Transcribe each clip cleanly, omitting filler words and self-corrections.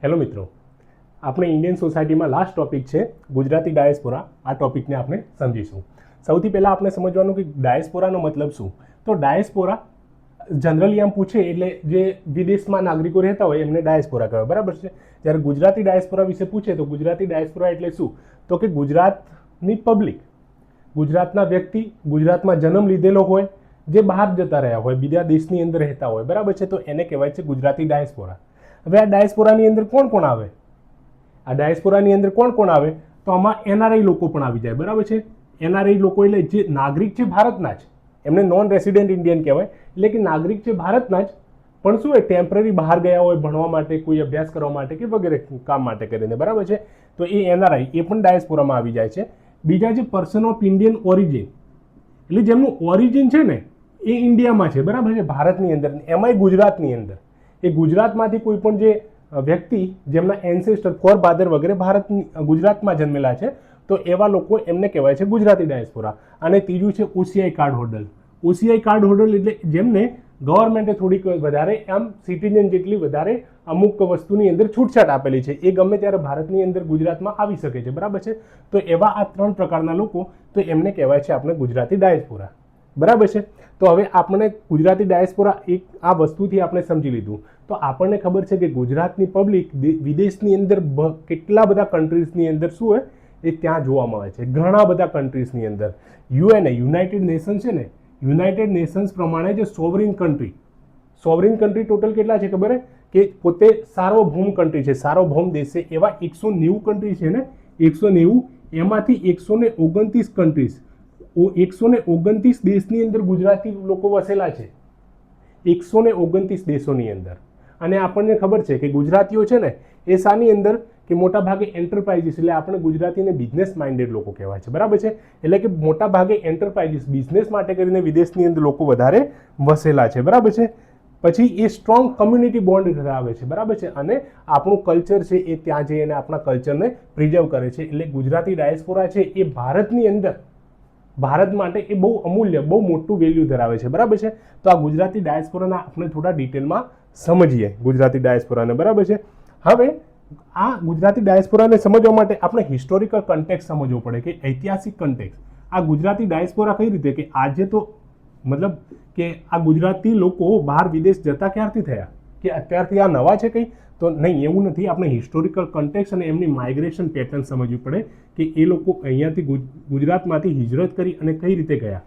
Hello મિત્રો, આપણે Indian સોસાયટીમાં લાસ્ટ ટોપિક છે ગુજરાતી ડાયસ્પોરા. આ ટોપિકને આપણે સમજીશું. સૌથી પહેલાં આપણે સમજવાનું કે ડાયસ્પોરાનો મતલબ શું. તો ડાયસ્પોરા જનરલી આમ પૂછે એટલે જે વિદેશમાં નાગરિકો રહેતા હોય એમને ડાયસ્પોરા કહેવાય, બરાબર છે. જ્યારે ગુજરાતી ડાયસ્પોરા વિશે પૂછે તો ગુજરાતી ડાયસ્પોરા એટલે શું, તો કે ગુજરાતની પબ્લિક, ગુજરાતના વ્યક્તિ, ગુજરાતમાં જન્મ લીધેલો હોય, જે બહાર જતા રહ્યા હોય, બીજા દેશની અંદર રહેતા હોય, બરાબર છે, તો એને કહેવાય છે ગુજરાતી ડાયસ્પોરા. હવે આ ડાયસ્પોરાની અંદર કોણ કોણ આવે? આ ડાયસ્પોરાની અંદર કોણ કોણ આવે? તો આમાં એનઆરઆઈ લોકો પણ આવી જાય, બરાબર છે. એનઆરઆઈ લોકો એટલે જે નાગરિક છે ભારતના જ, એમને નોન રેસિડેન્ટ ઇન્ડિયન કહેવાય, એટલે કે નાગરિક છે ભારતના જ, પણ શું હોય ટેમ્પરરી બહાર ગયા હોય ભણવા માટે, કોઈ અભ્યાસ કરવા માટે કે વગેરે કામ માટે કરીને, બરાબર છે. તો એ એનઆરઆઈ એ પણ ડાયસ્પોરામાં આવી જાય છે. બીજા જે પર્સન ઓફ ઇન્ડિયન ઓરિજિન, એટલે જેમનું ઓરિજિન છે ને એ ઇન્ડિયામાં છે, બરાબર છે, ભારતની અંદર, એમાંય ગુજરાતની અંદર. એ ગુજરાતમાંથી કોઈ પણ જે વ્યક્તિ જેમના એન્સેસ્ટર ફોરફાધર વગેરે ગુજરાતમાં જન્મેલા છે, તો એવા લોકો એમને કહેવાય છે ગુજરાતી ડાયસ્પોરા. અને ત્રીજું છે OCI card holder. OCI card holder એટલે જેમને ગવર્મેન્ટે થોડીક વધારે આમ સિટીઝન જેટલી વધારે અમુક વસ્તુની અંદર છૂટછાટ આપેલી છે, એ ગમે ત્યારે ભારતની અંદર ગુજરાતમાં આવી શકે છે, બરાબર છે. તો એવા આ 3 પ્રકારના લોકો, તો એમને કહેવાય છે આપણે ગુજરાતી ડાયસ્પોરા, બરાબર છે. તો હવે આપણે ગુજરાતી ડાયસ્પોરા એક આ વસ્તુથી આપણે સમજી લીધું. તો આપણને ખબર છે કે ગુજરાતની પબ્લિક વિદેશની અંદર કેટલા બધા કન્ટ્રીઝની અંદર શું હોય એ ત્યાં જોવા મળે છે, ઘણા બધા કન્ટ્રીઝની અંદર. યુનાઇટેડ નેશન છે ને, યુનાઇટેડ નેશન્સ પ્રમાણે જે સોવરિન કન્ટ્રી ટોટલ કેટલા છે ખબર કે પોતે સાર્વભૌમ કન્ટ્રી છે, સાર્વભૌમ દેશ છે, એવા 190 કન્ટ્રી છે ને, 190, એમાંથી 129 કન્ટ્રીઝ, 129 દેશની અંદર ગુજરાતી લોકો વસેલા છે, 129 દેશોની અંદર. અને આપણને ખબર છે કે ગુજરાતીઓ છે ને એ શાની અંદર કે મોટા ભાગે એન્ટરપ્રાઇઝીસ, એટલે આપણે ગુજરાતીને બિઝનેસ માઇન્ડેડ લોકો કહેવાય છે, બરાબર છે. એટલે કે મોટા ભાગે એન્ટરપ્રાઇઝીસ, બિઝનેસ માટે કરીને વિદેશની અંદર લોકો વધારે વસેલા છે, બરાબર છે. પછી એ સ્ટ્રોંગ કમ્યુનિટી બોન્ડ ધરાવે છે, બરાબર છે. અને આપણું કલ્ચર છે એ ત્યાં જઈ અને આપણા કલ્ચરને પ્રિઝર્વ કરે છે. એટલે ગુજરાતી ડાયસ્પોરા છે એ ભારતની અંદર, ભારત માટે એ બહુ અમૂલ્ય, બહુ મોટું વેલ્યુ ધરાવે છે, બરાબર છે. તો આ ગુજરાતી ડાયસ્પોરાના આપણે થોડા ડિટેલમાં સમજીએ ગુજરાતી ડાયસ્પોરાને, બરાબર છે. હવે આ ગુજરાતી ડાયસ્પોરાને સમજવા માટે આપણે હિસ્ટોરિકલ કન્ટેક્સ્ટ સમજવો પડે, કે ઐતિહાસિક કન્ટેક્સ્ટ. આ ગુજરાતી ડાયસ્પોરા કઈ રીતે, કે આજે તો મતલબ કે આ ગુજરાતી લોકો બહાર વિદેશ જતા ક્યારથી થયા, કે અત્યારથી આ નવા છે કંઈ? તો નહીં, એવું નથી. આપણે હિસ્ટોરિકલ કન્ટેક્સ્ટ અને એમની માઇગ્રેશન પેટર્ન સમજવી પડે, કે એ લોકો અહીંયાથી ગુજરાતમાંથી હિજરત કરી અને કઈ રીતે ગયા.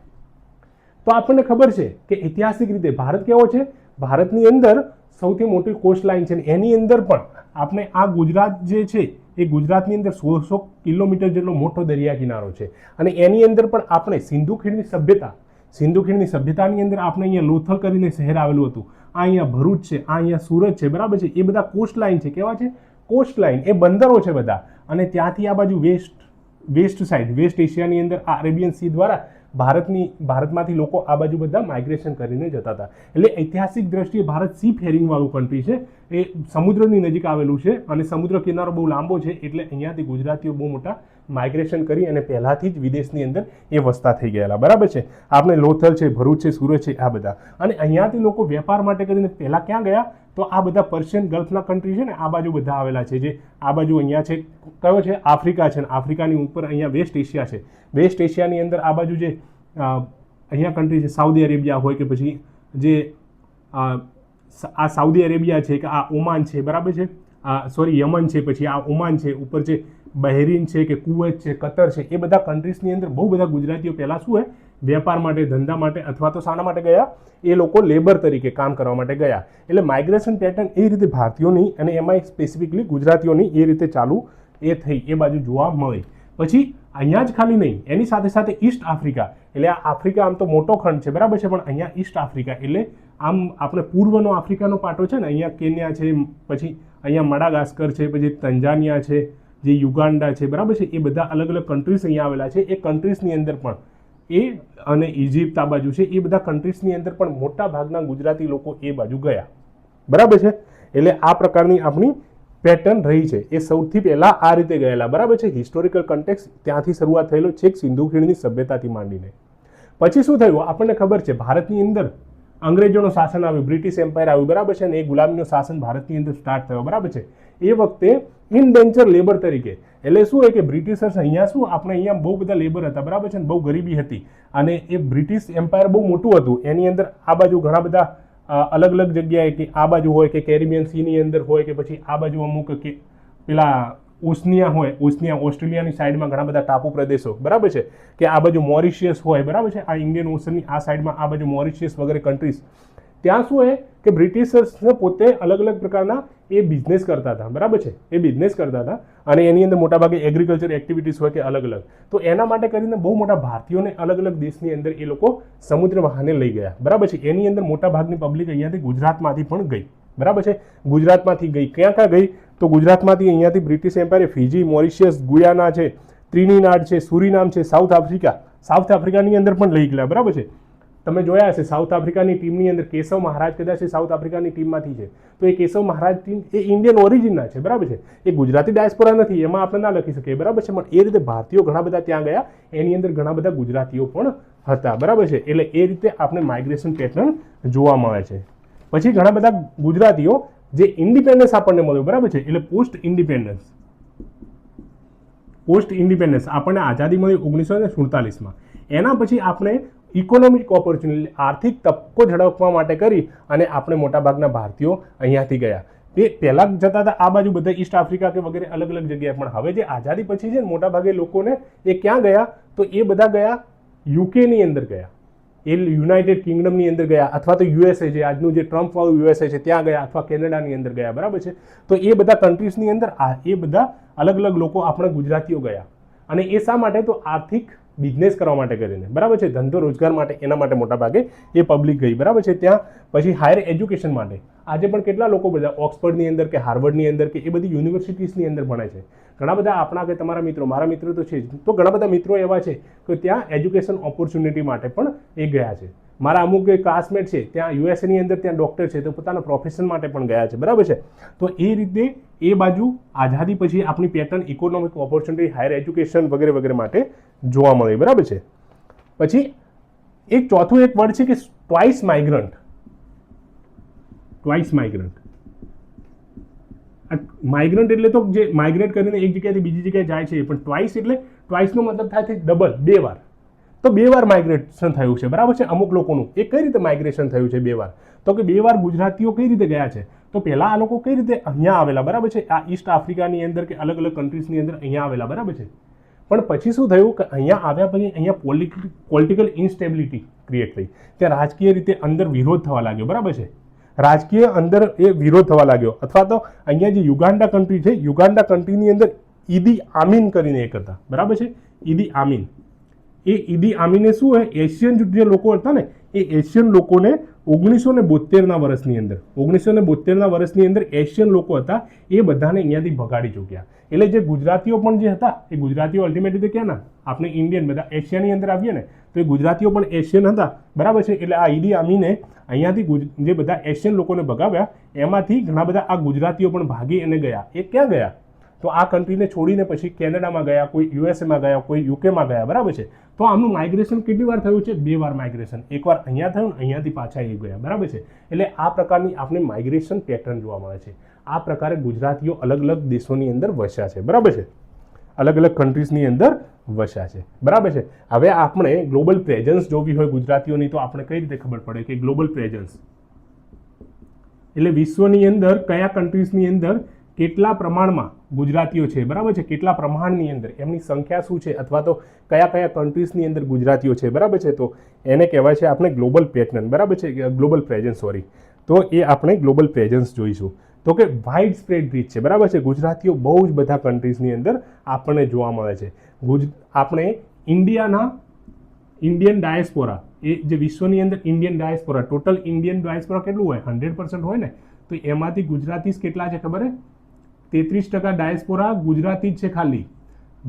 તો આપણને ખબર છે કે ઐતિહાસિક રીતે ભારત કેવો છે, ભારતની અંદર સૌથી મોટી કોસ્ટ લાઇન છે, એની અંદર પણ આપણે આ ગુજરાત જે છે એ ગુજરાતની અંદર 1600 કિલોમીટર જેટલો મોટો દરિયા કિનારો છે. અને એની અંદર પણ આપણે સિંધુ ખીણની સભ્યતાની અંદર આપણે અહીંયા લોથલ કરીને શહેર આવેલું હતું, આ અહીંયા ભરૂચ છે, આ અહીંયા સુરત છે, બરાબર છે. એ બધા કોસ્ટ લાઇન છે. કેવા છે? કોસ્ટ લાઇન, એ બંદરો છે બધા. અને ત્યાંથી આ બાજુ વેસ્ટ સાઇડ, વેસ્ટ એશિયાની અંદર આ અરેબિયન સી દ્વારા ભારતમાંથી લોકો આ બાજુ બધા માઇગ્રેશન કરીને જતા હતા. એટલે ઐતિહાસિક દ્રષ્ટિએ ભારત સી ફેરિંગ વાળું કન્ટ્રી છે, એ સમુદ્રની નજીક આવેલું છે અને સમુદ્ર કિનારો બહુ લાંબો છે, એટલે અહીંયાથી ગુજરાતીઓ બહુ મોટા માઇગ્રેશન કરી અને પહેલાથી જ વિદેશની અંદર એ વસતા થઈ ગયેલા, બરાબર છે. આપણે લોથલ છે, ભરૂચ છે, સુરત છે, આ બધા. અને અહીંયાથી લોકો વેપાર માટે કરીને પહેલા ક્યાં ગયા? તો આ બધા પર્શિયન ગલ્ફના કન્ટ્રી છે ને, આ બાજુ બધા આવેલા છે. જે આ બાજુ અહીંયા છે, કયો છે? આફ્રિકા છે, ને આફ્રિકાની ઉપર અહીંયા વેસ્ટ એશિયા છે. વેસ્ટ એશિયાની અંદર આ બાજુ જે અહીંયા કન્ટ્રી છે, સાઉદી અરેબિયા હોય કે પછી જે આ સાઉદી અરેબિયા છે, કે આ ઓમાન છે, બરાબર છે, યમન છે, પછી આ ઓમાન છે, ઉપર જે બહેરીન છે, કે કુવૈત છે, કતર છે, એ બધા કન્ટ્રીઝની અંદર બહુ બધા ગુજરાતીઓ પહેલાં શું હોય વેપાર માટે, ધંધા માટે, અથવા તો શાના માટે ગયા? એ લોકો લેબર તરીકે કામ કરવા માટે ગયા. એટલે માઇગ્રેશન પેટર્ન એ રીતે ભારતીયોની અને એમાં સ્પેસિફિકલી ગુજરાતીઓની એ રીતે ચાલુ એ થઈ, એ બાજુ જોવા મળે. પછી અહીંયા જ ખાલી નહીં, એની સાથે સાથે ઈસ્ટ આફ્રિકા, એટલે આ આફ્રિકા આમ તો મોટો ખંડ છે, બરાબર છે, પણ અહીંયા ઈસ્ટ આફ્રિકા એટલે આમ આપણે પૂર્વનો આફ્રિકાનો પાટો છે ને, અહીંયા કેન્યા છે, પછી અહીંયા મડાગાસ્કર છે, પછી તંજાનિયા છે, જે યુગાન્ડા છે, બરાબર છે, એ બધા અલગ અલગ કન્ટ્રીઝ અહીંયા આવેલા છે. એ કન્ટ્રીઝની અંદર પણ અને ઇજિપ્ત આ બાજુ છે, એ બધા કન્ટ્રીઝની અંદર પણ મોટા ભાગના ગુજરાતી લોકો એ બાજુ ગયા, બરાબર છે. એટલે આ પ્રકારની આપણી પેટર્ન રહી છે. એ સૌથી પહેલા આ રીતે ગયેલા, બરાબર છે. હિસ્ટોરિકલ કન્ટેક્સ્ટ ત્યાંથી શરૂઆત થયેલો છે, સિંધુ ખીણની સભ્યતાથી માંડીને. પછી શું થયું આપણને ખબર છે, ભારતની અંદર અંગ્રેજોનું શાસન આવ્યું, બ્રિટિશ એમ્પાયર આવ્યું, બરાબર છે, અને એ ગુલામીનું શાસન ભારતની અંદર સ્ટાર્ટ થયો, બરાબર છે. એ વખતે ઇનડેન્ચર લેબર તરીકે, એટલે શું હોય કે બ્રિટિશર્સ અહીંયા શું આપણે અહીંયા બહુ બધા લેબર હતા, બરાબર છે, બહુ ગરીબી હતી, અને એ બ્રિટિશ એમ્પાયર બહુ મોટું હતું. એની અંદર આ બાજુ ઘણા બધા અલગ અલગ જગ્યાએ, કે આ બાજુ હોય કે કેરિબિયન સીની અંદર હોય, કે પછી આ બાજુ અમુક કે પેલા ઓસનિયા હોય, ઓસનિયા ઓસ્ટ્રેલિયાની સાઈડમાં ઘણા બધા ટાપુ પ્રદેશો, બરાબર છે, કે આ બાજુ મોરિશિયસ હોય, બરાબર છે, આ ઇન્ડિયન ઓશનની આ સાઈડમાં આ બાજુ મોરિશિયસ વગેરે કન્ટ્રીઝ, ત્યાં શું હોય કે બ્રિટિશર્સને પોતે અલગ અલગ પ્રકારના એ બિઝનેસ કરતા હતા, બરાબર છે, એ બિઝનેસ કરતા હતા, અને એની અંદર મોટાભાગે એગ્રીકલ્ચર એક્ટિવિટીઝ હોય કે અલગ અલગ. તો એના માટે કરીને બહુ મોટા ભારતીયોને અલગ અલગ દેશની અંદર એ લોકો સમુદ્ર વાહને લઈ ગયા, બરાબર છે. એની અંદર મોટા ભાગની પબ્લિક અહીંયાથી ગુજરાતમાંથી પણ ગઈ, બરાબર છે, ગુજરાતમાંથી ગઈ. ક્યાં ક્યાં ગઈ? તો ગુજરાતમાંથી અહીંયાથી બ્રિટિશ એમ્પાયરે ફિજી, મોરિશિયસ, ગુયાના છે, ત્રિનિદાદ છે, સુરીનામ છે, સાઉથ આફ્રિકાની અંદર પણ લઈ ગયા, બરાબર છે. તમે જોયા હશે સાઉથ આફ્રિકાની ટીમની અંદર કેશવ મહારાજ કદાચ એ સાઉથ આફ્રિકાની ટીમમાંથી છે. તો એ કેશવ મહારાજ ટીમ એ ઇન્ડિયન ઓરિજિનના છે, બરાબર છે, એ ગુજરાતી ડાયસ્પોરા નથી, એમાં આપણે ના લખી શકીએ, બરાબર છે, પણ એ રીતે ભારતીયો ઘણા બધા ત્યાં ગયા, એની અંદર ઘણા બધા ગુજરાતીઓ પણ હતા, બરાબર છે. એટલે એ રીતે આપણે માઇગ્રેશન પેટર્ન જોવા મળે છે. પછી ઘણા બધા ગુજરાતીઓ જે ઇન્ડિપેન્ડન્સ આપણને મળ્યો, બરાબર છે, એટલે પોસ્ટ ઇન્ડિપેન્ડન્સ આપણને આઝાદી મળી 1947માં. એના પછી આપણે ઇકોનોમિક ઓપોર્ચ્યુનિટી, આર્થિક તકો ઝડપવા માટે કરી અને આપણે મોટાભાગના ભારતીયો અહીંયાથી ગયા. તે પહેલાં જતા હતા આ બાજુ બધા ઈસ્ટ આફ્રિકા કે વગેરે અલગ અલગ જગ્યાએ, પણ હવે જે આઝાદી પછી છે ને મોટાભાગે લોકોને એ ક્યાં ગયા? તો એ બધા ગયા યુકેની અંદર ગયા, એ યુનાઇટેડ કિંગડમની અંદર ગયા, અથવા તો યુએસએ છે, આજનું જે ટ્રમ્પ વાળું યુએસએ છે ત્યાં ગયા, અથવા કેનેડાની અંદર ગયા, બરાબર છે. તો એ બધા કન્ટ્રીઝની અંદર એ બધા અલગ અલગ લોકો આપણે ગુજરાતીઓ ગયા, અને એ શા માટે? તો આર્થિક બિઝનેસ કરવા માટે કરીને, બરાબર છે, ધંધો રોજગાર માટે, એના માટે મોટા ભાગે એ પબ્લિક ગઈ, બરાબર છે. ત્યાં પછી હાયર એજ્યુકેશન માટે આજે પણ કેટલા લોકો બધા ઓક્સફર્ડની અંદર કે હાર્વર્ડની અંદર કે એ બધી યુનિવર્સિટીઝની અંદર ભણે છે. ઘણા બધા આપણા કે તમારા મિત્રો, મારા મિત્રો તો છે જ, તો ઘણા બધા મિત્રો એવા છે કે ત્યાં એજ્યુકેશન ઓપોર્ચ્યુનિટી માટે પણ એ ગયા છે. મારા અમુક ક્લાસમેટ છે ત્યાં યુએસએની અંદર ત્યાં ડૉક્ટર છે, તો પોતાના પ્રોફેશન માટે પણ ગયા છે, બરાબર છે. તો એ રીતે એ બાજુ આઝાદી પછી આપણી pattern economic opportunity, higher education વગેરે વગેરે માટે જોવા મળી, બરાબર છે. પછી એક ચોથું એક વર્ડ છે કે ટ્વાઇસ માઇગ્રન્ટ. માઇગ્રન્ટ એટલે તો જે માઇગ્રેટ કરીને એક જગ્યાએથી બીજી જગ્યાએ જાય છે, પણ ટ્વાઇસ એટલે ટ્વાઇસનો મતલબ થાય છે ડબલ, 2 વાર. તો 2 વાર માઇગ્રેશન થયું છે, બરાબર છે, અમુક લોકોનું. એ કઈ રીતે માઇગ્રેશન થયું છે 2 વાર? તો કે 2 વાર ગુજરાતીઓ કઈ રીતે ગયા છે? તો પહેલા આ લોકો કઈ રીતે અહીંયા આવેલા, બરાબર છે, આ ઈસ્ટ આફ્રિકાની અંદર કે અલગ અલગ કન્ટ્રીઝની અંદર અહીંયા આવેલા, બરાબર છે. પણ પછી શું થયું કે અહીંયા આવ્યા પછી અહીંયા પોલિટિકલ ઇન્સ્ટેબિલિટી ક્રિએટ થઈ, ત્યાં રાજકીય રીતે અંદર વિરોધ થવા લાગ્યો, બરાબર છે, રાજકીય અંદર એ વિરોધ થવા લાગ્યો. અથવા તો અહીંયા જે યુગાન્ડા કન્ટ્રી છે, યુગાન્ડા કન્ટ્રીની અંદર ઈદી આમીન કરીને એક હતા, બરાબર છે, ઈદી આમીન. એ ઈદી આમીને શું હોય, એશિયન જે લોકો હતા ને, એ એશિયન લોકોને 1972ના વર્ષની અંદર એશિયન લોકો હતા એ બધાને અહીંયાથી ભગાડી ચૂક્યા. એટલે જે ગુજરાતીઓ પણ જે હતા એ ગુજરાતીઓ અલ્ટિમેટલી તો ક્યાંના? આપણે ઇન્ડિયન બધા એશિયાની અંદર આવીએ ને, તો એ ગુજરાતીઓ પણ એશિયન હતા, બરાબર છે. એટલે આ ઈદી આમીને અહીંયાથી જે બધા એશિયન લોકોને ભગાવ્યા, એમાંથી ઘણા બધા આ ગુજરાતીઓ પણ ભાગી અને ગયા. એ ક્યાં ગયા? તો આ કન્ટ્રીને છોડીને પછી કેનેડામાં ગયા, કોઈ યુએસએમાં ગયા, કોઈ યુકેમાં ગયા, બરાબર છે. તો આમનું માઇગ્રેશન કેટલી વાર થયું છે? 2 વાર માઇગ્રેશન. એકવાર અહીંયા થયું ને અહીંયાથી પાછા એ ગયા, બરાબર છે. એટલે આ પ્રકારની આપણે માઇગ્રેશન પેટર્ન જોવા મળે છે. આ પ્રકારે ગુજરાતીઓ અલગ અલગ દેશોની અંદર વસ્યા છે, બરાબર છે, અલગ અલગ કન્ટ્રીઝની અંદર વસ્યા છે, બરાબર છે. હવે આપણે ગ્લોબલ પ્રેઝન્સ જોવી હોય ગુજરાતીઓની, તો આપણે કઈ રીતે ખબર પડે કે ગ્લોબલ પ્રેઝન્સ એટલે વિશ્વની અંદર કયા કન્ટ્રીઝની અંદર કેટલા પ્રમાણમાં ગુજરાતીઓ છે, બરાબર છે, કેટલા પ્રમાણની અંદર એમની સંખ્યા શું છે, અથવા તો કયા કયા કન્ટ્રીઝની અંદર ગુજરાતીઓ છે, બરાબર છે. તો એને કહેવાય છે આપણે ગ્લોબલ પેટર્ન, બરાબર છે, ગ્લોબલ પ્રેઝન્સ, સોરી. તો એ આપણે ગ્લોબલ પ્રેઝન્સ જોઈશું. તો કે વાઇડ સ્પ્રેડ રીચ છે, બરાબર છે, ગુજરાતીઓ બહુ જ બધા કન્ટ્રીઝની અંદર આપણને જોવા મળે છે. આપણે ઇન્ડિયન ડાયસ્પોરા, એ જે વિશ્વની અંદર Indian diaspora, total Indian diaspora કેટલું હોય? 100% હોય ને. તો એમાંથી ગુજરાતી કેટલા છે ખબર? 33% ડાયસ્પોરા ગુજરાતી જ છે ખાલી.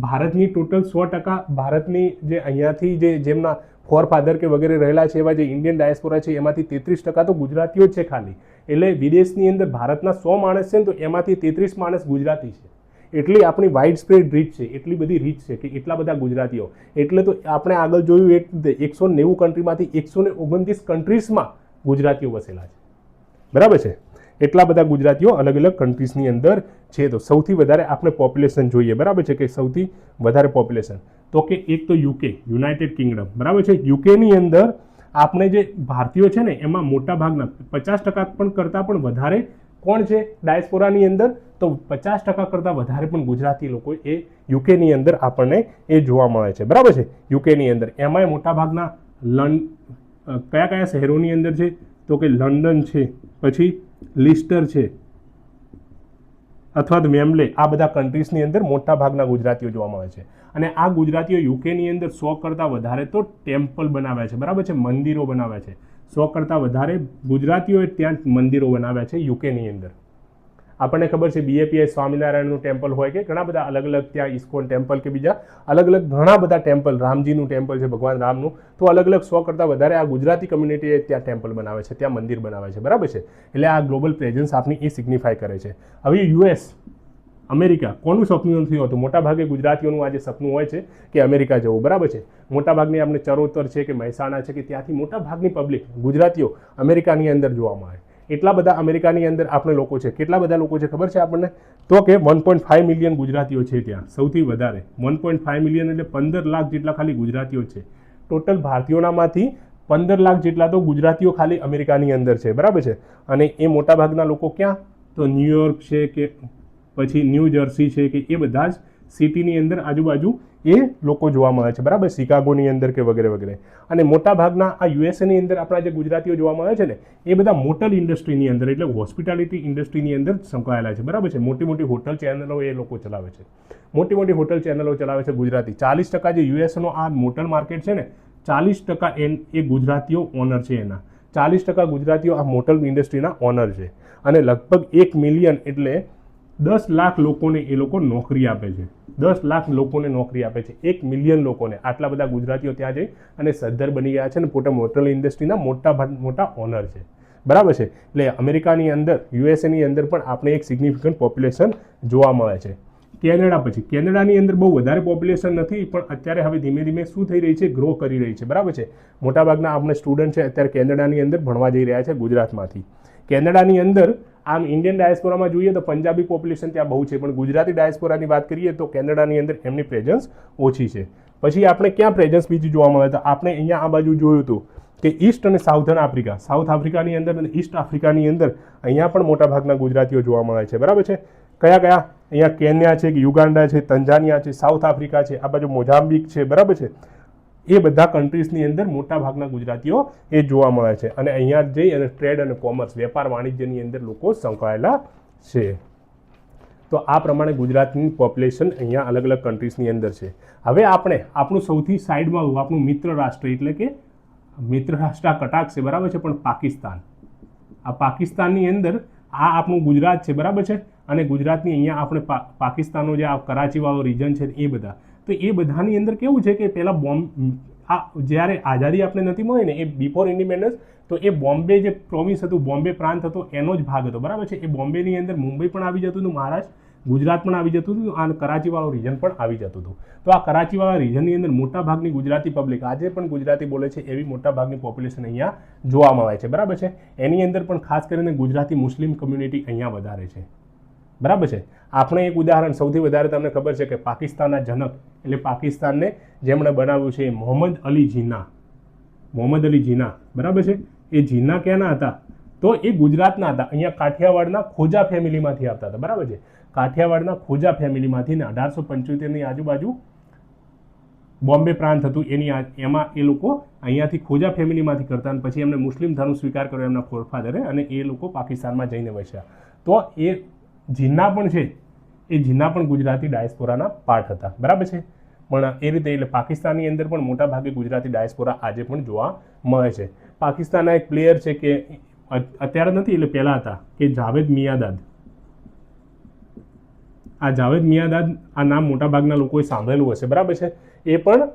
ભારતની ટોટલ 100%, ભારતની જે અહીંયાથી જેમના ફોરફાધર કે વગેરે રહેલા છે એવા જે ઇન્ડિયન ડાયસ્પોરા છે એમાંથી 33% તો ગુજરાતીઓ જ છે ખાલી. એટલે વિદેશની અંદર ભારતના 100 માણસ છે ને, તો એમાંથી 33 માણસ ગુજરાતી છે. એટલી આપણી વાઇડ સ્પ્રેડ રીચ છે, એટલી બધી રીચ છે કે એટલા બધા ગુજરાતીઓ. એટલે તો આપણે આગળ જોયું 190 કન્ટ્રીમાંથી 129 કન્ટ્રીઝમાં ગુજરાતીઓ વસેલા છે, બરાબર છે. એટલા બધા ગુજરાતીઓ અલગ અલગ કન્ટ્રીઝની અંદર છે. તો સૌથી વધારે આપણે પોપ્યુલેશન જોઈએ, બરાબર છે, કે સૌથી વધારે પોપ્યુલેશન તો કે એક તો યુકે, યુનાઇટેડ કિંગડમ, બરાબર છે. યુકેની અંદર આપણે જે ભારતીયો છે ને એમાં મોટા ભાગના 50% પણ કરતાં પણ વધારે કોણ છે ડાયસ્પોરાની અંદર, તો 50% કરતાં વધારે પણ ગુજરાતી લોકો એ યુકેની અંદર આપણને એ જોવા મળે છે, બરાબર છે. યુકેની અંદર એમાંય મોટા ભાગના કયા કયા શહેરોની અંદર છે તો કે લંડન છે, પછી લિસ્ટર છે અથવા તો વેમ્બલે, આ બધા કન્ટ્રીઝની અંદર મોટા ભાગના ગુજરાતીઓ જોવા મળે છે. અને આ ગુજરાતીઓ યુકેની અંદર 100 કરતાં વધારે તો ટેમ્પલ બનાવ્યા છે, બરાબર છે, મંદિરો બનાવ્યા છે. 100 કરતાં વધારે ગુજરાતીઓએ ત્યાં મંદિરો બનાવ્યા છે યુકેની અંદર. આપણને ખબર છે BAPS સ્વામિનારાયણનું ટેમ્પલ હોય કે ઘણા બધા અલગ અલગ ત્યાં ઇસ્કોન ટેમ્પલ કે બીજા અલગ અલગ ઘણા બધા ટેમ્પલ, રામજીનું ટેમ્પલ છે, ભગવાન રામનું, તો અલગ અલગ 100 કરતાં વધારે આ ગુજરાતી કમ્યુનિટીએ ત્યાં ટેમ્પલ બનાવે છે, ત્યાં મંદિર બનાવે છે, બરાબર છે. એટલે આ ગ્લોબલ પ્રેઝન્સ આપની એ સિગ્નિફાય કરે છે. હવે US, અમેરિકા, કોનું સપનું નથી હોતું? મોટાભાગે ગુજરાતીઓનું આજે સપનું હોય છે કે અમેરિકા જવું, બરાબર છે. મોટાભાગની આપણે ચરોતર છે કે મહેસાણા છે કે ત્યાંથી મોટાભાગની પબ્લિક ગુજરાતીઓ અમેરિકાની અંદર જોવા મળે. એટલા બધા અમેરિકાની અંદર આપણે લોકો છે. કેટલા બધા લોકો છે ખબર છે આપણને? તો કે 1.5 મિલિયન ગુજરાતીઓ છે ત્યાં, સૌથી વધારે 1.5 મિલિયન એટલે 15 લાખ જેટલા ખાલી ગુજરાતીઓ છે. ટોટલ ભારતીયોનામાંથી 15 લાખ જેટલા તો ગુજરાતીઓ ખાલી અમેરિકાની અંદર છે, બરાબર છે. અને એ મોટાભાગના લોકો ક્યાં? તો ન્યુયોર્ક છે કે પછી ન્યૂ જર્સી છે કે એ બધા જ સિટીની અંદર આજુબાજુ એ લોકો જોવા મળે છે, બરાબર. શિકાગોની અંદર કે વગેરે વગેરે. અને મોટાભાગના આ યુએસએની અંદર આપણા જે ગુજરાતીઓ જોવા મળે છે ને એ બધા મોટલ ઇન્ડસ્ટ્રીની અંદર એટલે હોસ્પિટાલિટી ઇન્ડસ્ટ્રીની અંદર સંકળાયેલા છે, બરાબર છે. મોટી મોટી હોટલ ચેનલો એ લોકો ચલાવે છે, મોટી મોટી હોટલ ચેનલો ચલાવે છે ગુજરાતી. 40% જે યુએસનો આ મોટલ માર્કેટ છે ને 40% એ ગુજરાતીઓ ઓનર છે એના. 40% ગુજરાતીઓ આ મોટલ ઇન્ડસ્ટ્રીના ઓનર છે. અને લગભગ 1 મિલિયન એટલે 10 લાખ લોકોને એ લોકો નોકરી આપે છે. 10 લાખ લોકોને નોકરી આપે છે, 1 મિલિયન લોકોને. આટલા બધા ગુજરાતીઓ ત્યાં જઈ અને સદ્ધર બની ગયા છે અને પોતા મોટલ ઇન્ડસ્ટ્રીના મોટા ઓનર છે, બરાબર છે. એટલે અમેરિકાની અંદર, યુએસએની અંદર પણ આપણે એક સિગ્નિફિકન્ટ પોપ્યુલેશન જોવા મળે છે. કેનેડા, પછી કેનેડાની અંદર બહુ વધારે પોપ્યુલેશન નથી, પણ અત્યારે હવે ધીમે ધીમે શું થઈ રહી છે? ગ્રો કરી રહી છે, બરાબર છે. મોટાભાગના આપણે સ્ટુડન્ટ છે અત્યારે કેનેડાની અંદર ભણવા જઈ રહ્યા છે ગુજરાતમાંથી. કેનેડાની અંદર આમ ઇન્ડિયન ડાયસ્પોરામાં જોઈએ તો પંજાબી પોપ્યુલેશન ત્યાં બહુ છે, પણ ગુજરાતી ડાયસ્પોરાની વાત કરીએ તો કેનેડાની અંદર એમની પ્રેઝન્સ ઓછી છે. પછી આપણે ક્યાં પ્રેઝન્સ બીજી જોવા મળે? તો આપણે અહીંયા આ બાજુ જોયું હતું કે ઈસ્ટ અને સાઉથર્ન આફ્રિકા, સાઉથ આફ્રિકાની અંદર અને ઈસ્ટ આફ્રિકાની અંદર અહીંયા પણ મોટાભાગના ગુજરાતીઓ જોવા મળે છે, બરાબર છે. કયા કયા? અહીંયા કેન્યા છે, યુગાન્ડા છે, તંજાનિયા છે, સાઉથ આફ્રિકા છે, આ બાજુ મોઝામ્બિક છે, બરાબર છે. એ બધા કન્ટ્રીઝની અંદર મોટાભાગના ગુજરાતીઓ એ જોવા મળે છે. અને અહીંયા જઈ અને ટ્રેડ અને કોમર્સ, વેપાર વાણિજ્યની અંદર લોકો સંકળાયેલા છે. તો આ પ્રમાણે ગુજરાતની પોપ્યુલેશન અહીંયા અલગ અલગ કન્ટ્રીઝની અંદર છે. હવે આપણે આપણું સૌથી સાઈડમાં આપણું મિત્ર રાષ્ટ્ર એટલે કે મિત્ર રાષ્ટ્ર કટાક્ષ છે, બરાબર છે, પણ પાકિસ્તાન. આ પાકિસ્તાનની અંદર આ આપણું ગુજરાત છે, બરાબર છે. અને ગુજરાતની અહીંયા આપણે પાકિસ્તાનનો જે આ કરાચીવાળો રીજન છે એ બધા, તો એ બધાની અંદર કેવું છે કે પહેલાં જ્યારે આઝાદી આપણે નથી મળી ને એ બિફોર ઇન્ડિપેન્ડન્સ, તો એ બોમ્બે જે પ્રોવિન્સ હતું, બોમ્બે પ્રાંત હતો એનો જ ભાગ હતો, બરાબર છે. એ બોમ્બેની અંદર મુંબઈ પણ આવી જતું હતું, મહારાષ્ટ્ર, ગુજરાત પણ આવી જતું હતું, અને કરાચીવાળો રીજન પણ આવી જતું હતું. તો આ કરાચીવાળા રીજનની અંદર મોટાભાગની ગુજરાતી પબ્લિક આજે પણ ગુજરાતી બોલે છે એવી મોટાભાગની પોપ્યુલેશન અહીંયા જોવા મળે છે, બરાબર છે. એની અંદર પણ ખાસ કરીને ગુજરાતી મુસ્લિમ કમ્યુનિટી અહીંયા વધારે છે, બરાબર છે. આપણે એક ઉદાહરણ સૌથી વધારે તમને ખબર છે કે પાકિસ્તાનના જનક એટલે પાકિસ્તાનને જેમણે બનાવ્યું છે મોહમ્મદ અલી જીના. મોહમ્મદ અલી જીના, બરાબર છે. એ જીના ક્યાંના હતા? તો એ ગુજરાતના હતા. અહીંયા કાઠિયાવાડના ખોજા ફેમિલીમાંથી આવતા હતા, બરાબર છે. કાઠિયાવાડના ખોજા ફેમિલીમાંથી 1875ની આજુબાજુ બોમ્બે પ્રાંત હતું એમાં એ લોકો અહીંયાથી ખોજા ફેમિલીમાંથી કરતા અને પછી એમને મુસ્લિમ ધર્મ સ્વીકાર કર્યો એમના ફોરફાધરે અને એ લોકો પાકિસ્તાનમાં જઈને વસ્યા. તો એ જીના પણ છે, એ જીના પણ ગુજરાતી ડાયસ્પોરાના પાર્ટ હતા, બરાબર છે. પણ એ રીતે એટલે પાકિસ્તાનની અંદર પણ મોટા ભાગે ગુજરાતી ડાયસ્પોરા આજે પણ જોવા મળે છે. પાકિસ્તાનના એક પ્લેયર છે કે અત્યારે નથી એટલે પહેલાં હતા કે જાવેદ મિયાંદાદ. આ જાવેદ મિયાંદાદ આ નામ મોટાભાગના લોકોએ સાંભળેલું હશે, બરાબર છે. એ પણ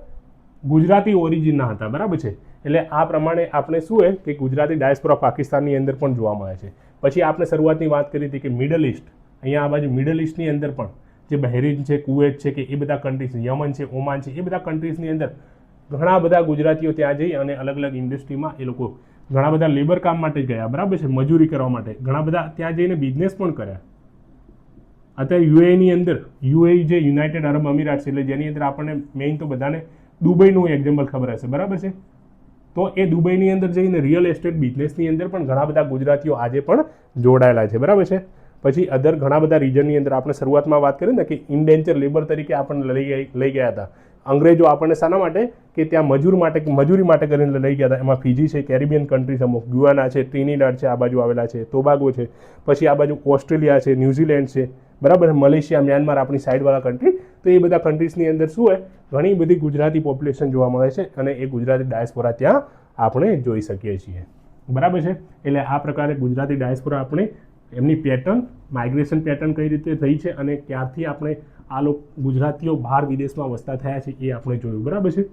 ગુજરાતી ઓરિજિનના હતા, બરાબર છે. એટલે આ પ્રમાણે આપણે શું હોય કે ગુજરાતી ડાયસ્પોરા પાકિસ્તાનની અંદર પણ જોવા મળે છે. પછી આપણે શરૂઆતની વાત કરી હતી કે મિડલ ઇસ્ટ, અહીંયા આ બાજુ મિડલ ઇસ્ટની અંદર પણ જે બહેરીન છે, કુવેત છે કે એ બધા કન્ટ્રીઝ, યમન છે, ઓમાન છે, એ બધા કન્ટ્રીઝની અંદર ઘણા બધા ગુજરાતીઓ ત્યાં જઈ અને અલગ અલગ ઇન્ડસ્ટ્રીમાં એ લોકો ઘણા બધા લેબર કામ માટે ગયા, બરાબર છે, મજૂરી કરવા માટે. ઘણા બધા ત્યાં જઈને બિઝનેસ પણ કર્યા. અત્યારે યુએની અંદર, યુએઈ જે યુનાઇટેડ અરબ અમીરાત છે, એટલે જેની અંદર આપણને મેઇન તો બધાને દુબઈનું એક્ઝામ્પલ ખબર હશે, બરાબર છે. તો એ દુબઈની અંદર જઈને રિયલ એસ્ટેટ બિઝનેસની અંદર પણ ઘણા બધા ગુજરાતીઓ આજે પણ જોડાયેલા છે, બરાબર છે. પછી અધર ઘણા બધા રીજનની અંદર આપણે શરૂઆતમાં વાત કરી ને કે ઇન્ડેન્ચર લેબર તરીકે આપણને લઈ ગયા હતા અંગ્રેજો આપણને. શાના માટે? કે ત્યાં મજૂરી માટે કરીને લઈ ગયા હતા. એમાં ફિજી છે, કેરેબિયન કન્ટ્રીઝ અમુક, ગુયાના છે, ટ્રિનિડાડ છે, આ બાજુ આવેલા છે, ટોબાગો છે, પછી આ બાજુ ઓસ્ટ્રેલિયા છે, ન્યૂઝીલેન્ડ છે, બરાબર, મલેશિયા, મ્યાનમાર, આપણી સાઈડવાળા કન્ટ્રી. તો એ બધા કન્ટ્રીઝની અંદર શું હોય, ઘણી બધી ગુજરાતી પોપ્યુલેશન જોવા મળે છે અને એ ગુજરાતી ડાયસ્પોરા ત્યાં આપણે જોઈ શકીએ છીએ, બરાબર છે. એટલે આ પ્રકારે ગુજરાતી ડાયસ્પોરા આપણે એમની પેટર્ન, માઇગ્રેશન પેટર્ન કઈ રીતે થઈ છે અને ક્યારથી આપણે આ લોકો ગુજરાતીઓ બહાર વિદેશમાં વસતા થયા છે એ આપણે જોયું, બરાબર છે.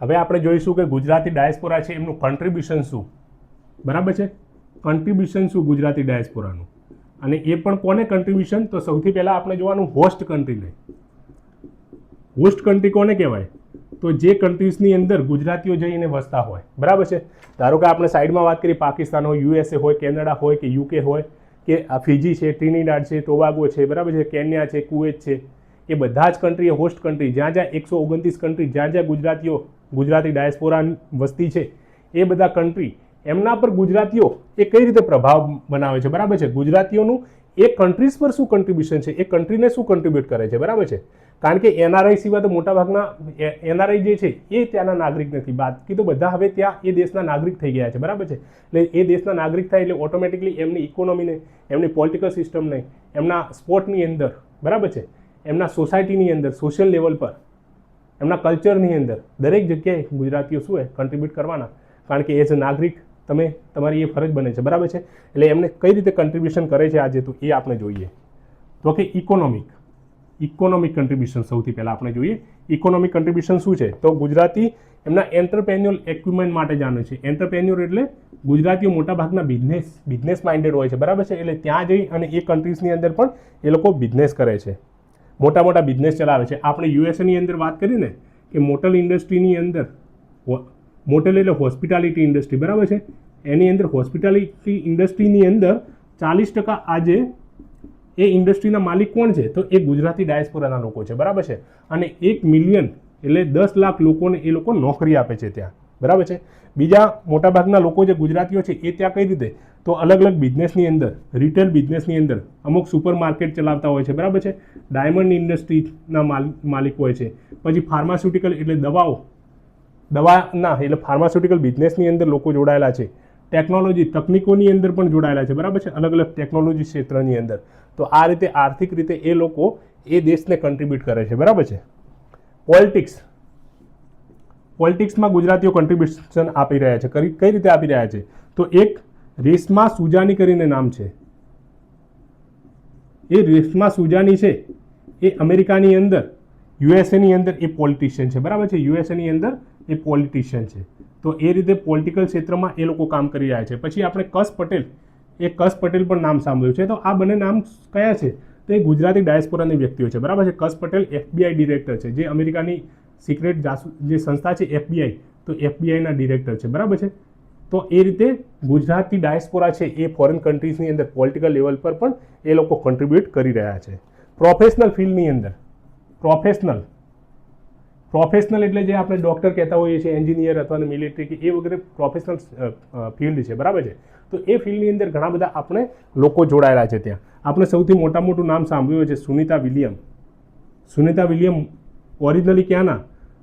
હવે આપણે જોઈશું કે ગુજરાતી ડાયસ્પોરા છે એમનું કન્ટ્રીબ્યુશન શું, બરાબર છે. કન્ટ્રીબ્યુશન શું ગુજરાતી ડાયસ્પોરાનું, અને એ પણ કોને કન્ટ્રીબ્યુશન? તો સૌથી પહેલાં આપણે જોવાનું હોસ્ટ કન્ટ્રીને. હોસ્ટ કન્ટ્રી કોને કહેવાય? તો જે કન્ટ્રીઝની અંદર ગુજરાતીઓ જઈને વસતા હોય, બરાબર છે. ધારો કે આપણે સાઈડમાં વાત કરીએ, પાકિસ્તાન હોય, યુએસએ હોય, કેનેડા હોય કે યુકે હોય કે ફિજી છે, ટ્રિનિડાડ છે, ટોબાગો છે, બરાબર છે, કેન્યા છે, કુવેત છે, એ બધા જ કન્ટ્રી એ હોસ્ટ કન્ટ્રી. જ્યાં 129 કન્ટ્રી, જ્યાં ગુજરાતી ડાયસ્પોરા વસ્તી છે, એ બધા કન્ટ્રી એમના પર ગુજરાતીઓ એ કઈ રીતે પ્રભાવ બનાવે છે, બરાબર છે. ગુજરાતીઓનું એ કન્ટ્રીઝ પર શું કન્ટ્રીબ્યુશન છે, એ કન્ટ્રીને શું કન્ટ્રીબ્યુટ કરે છે, બરાબર છે. કારણ કે એનઆરઆઈ સિવાય તો મોટાભાગના એનઆરઆઈ જે છે એ ત્યાંના નાગરિક નથી. બાકી તો બધા હવે ત્યાં એ દેશના નાગરિક થઈ ગયા છે, બરાબર છે. એટલે એ દેશના નાગરિક થાય એટલે ઓટોમેટિકલી એમની ઇકોનોમીને, એમની પોલિટિકલ સિસ્ટમને, એમના સ્પોર્ટની અંદર, બરાબર છે, એમના સોસાયટીની અંદર, સોશિયલ લેવલ પર, એમના કલ્ચરની અંદર દરેક જગ્યાએ ગુજરાતીઓ શું હોય, કન્ટ્રીબ્યુટ કરવાના. કારણ કે એઝ અ નાગરિક તમારી એ ફરજ બને છે, બરાબર છે. એટલે એમને કઈ રીતે કન્ટ્રીબ્યુશન કરે છે આજે, તો એ આપણે જોઈએ. તો કે ઇકોનોમિક કન્ટ્રીબ્યુશન સૌથી પહેલાં આપણે જોઈએ. ઇકોનોમિક કન્ટ્રીબ્યુશન શું છે? તો ગુજરાતી એમના એન્ટરપ્રેન્યોર એક્વિપમેન્ટ માટે જાણે છે. એન્ટરપ્રેન્યોર એટલે ગુજરાતીઓ મોટાભાગના બિઝનેસ માઇન્ડેડ હોય છે, બરાબર છે. એટલે ત્યાં જઈ અને એ કન્ટ્રીઝની અંદર પણ એ લોકો બિઝનેસ કરે છે, મોટા બિઝનેસ ચલાવે છે. આપણે યુએસએની અંદર વાત કરીને કે મોટલ ઇન્ડસ્ટ્રીની અંદર, મોટેલ એટલે હોસ્પિટાલિટી ઇન્ડસ્ટ્રી, બરાબર છે. એની અંદર હોસ્પિટાલિટી ઇન્ડસ્ટ્રીની અંદર 40% આજે એ ઇન્ડસ્ટ્રીના માલિક કોણ છે? તો એ ગુજરાતી ડાયસ્પોરાના લોકો છે, બરાબર છે. અને 1 મિલિયન એટલે 10 લાખ લોકોને એ લોકો નોકરી આપે છે ત્યાં, બરાબર છે. બીજા મોટાભાગના લોકો જે ગુજરાતીઓ છે એ ત્યાં કઈ રીતે? તો અલગ અલગ બિઝનેસની અંદર, રિટેલ બિઝનેસની અંદર અમુક સુપર માર્કેટ ચલાવતા હોય છે, બરાબર છે. ડાયમંડ ઇન્ડસ્ટ્રીના માલિક હોય છે. પછી ફાર્માસ્યુટિકલ એટલે દવાના એટલે ફાર્માસ્યુટિકલ બિઝનેસની અંદર લોકો જોડાયેલા છે. ટેકનોલોજી, તકનીકોની અંદર પણ જોડાયેલા છે, બરાબર છે, અલગ અલગ ટેકનોલોજી ક્ષેત્રની અંદર. તો આ રીતે આર્થિક રીતે એ લોકો એ દેશને કન્ટ્રીબ્યુટ કરે છે, બરાબર છે. પોલિટિક્સમાં ગુજરાતીઓ કન્ટ્રીબ્યુશન આપી રહ્યા છે. કઈ રીતે આપી રહ્યા છે? તો એક રેશમા સુજાની કરીને નામ છે. એ રેશમા સુજાની છે એ અમેરિકાની અંદર, યુએસએની અંદર એ પોલિટિશિયન છે, બરાબર છે. યુએસએની અંદર એ પોલિટિશિયન છે. તો એ રીતે પોલિટિકલ ક્ષેત્રમાં એ લોકો કામ કરી રહ્યા છે. પછી આપણે કશ પટેલ પણ નામ સાંભળ્યું છે. તો આ બંને નામ કયા છે? તો એ ગુજરાતી ડાયસ્પોરાની વ્યક્તિઓ છે, બરાબર છે. કશ પટેલ FBI ડિરેક્ટર છે, જે અમેરિકાની સિક્રેટ જે સંસ્થા છે FBI, તો FBIના ડિરેક્ટર છે, બરાબર છે. તો એ રીતે ગુજરાતી ડાયસ્પોરા છે એ ફોરેન કન્ટ્રીઝની અંદર પોલિટિકલ લેવલ પર પણ એ લોકો કન્ટ્રીબ્યુટ કરી રહ્યા છે. પ્રોફેશનલ ફિલ્ડની અંદર, પ્રોફેશનલ એટલે જે આપણે ડૉક્ટર કહેતા હોઈએ છીએ, એન્જિનિયર અથવા મિલિટરી કે એ વગેરે પ્રોફેશનલ ફિલ્ડ છે, બરાબર છે. તો એ ફિલ્ડની અંદર ઘણા બધા આપણે લોકો જોડાયેલા છે. ત્યાં આપણે સૌથી મોટું નામ સાંભળ્યું છે સુનિતા વિલિયમ. ઓરિજિનલી ક્યાંના?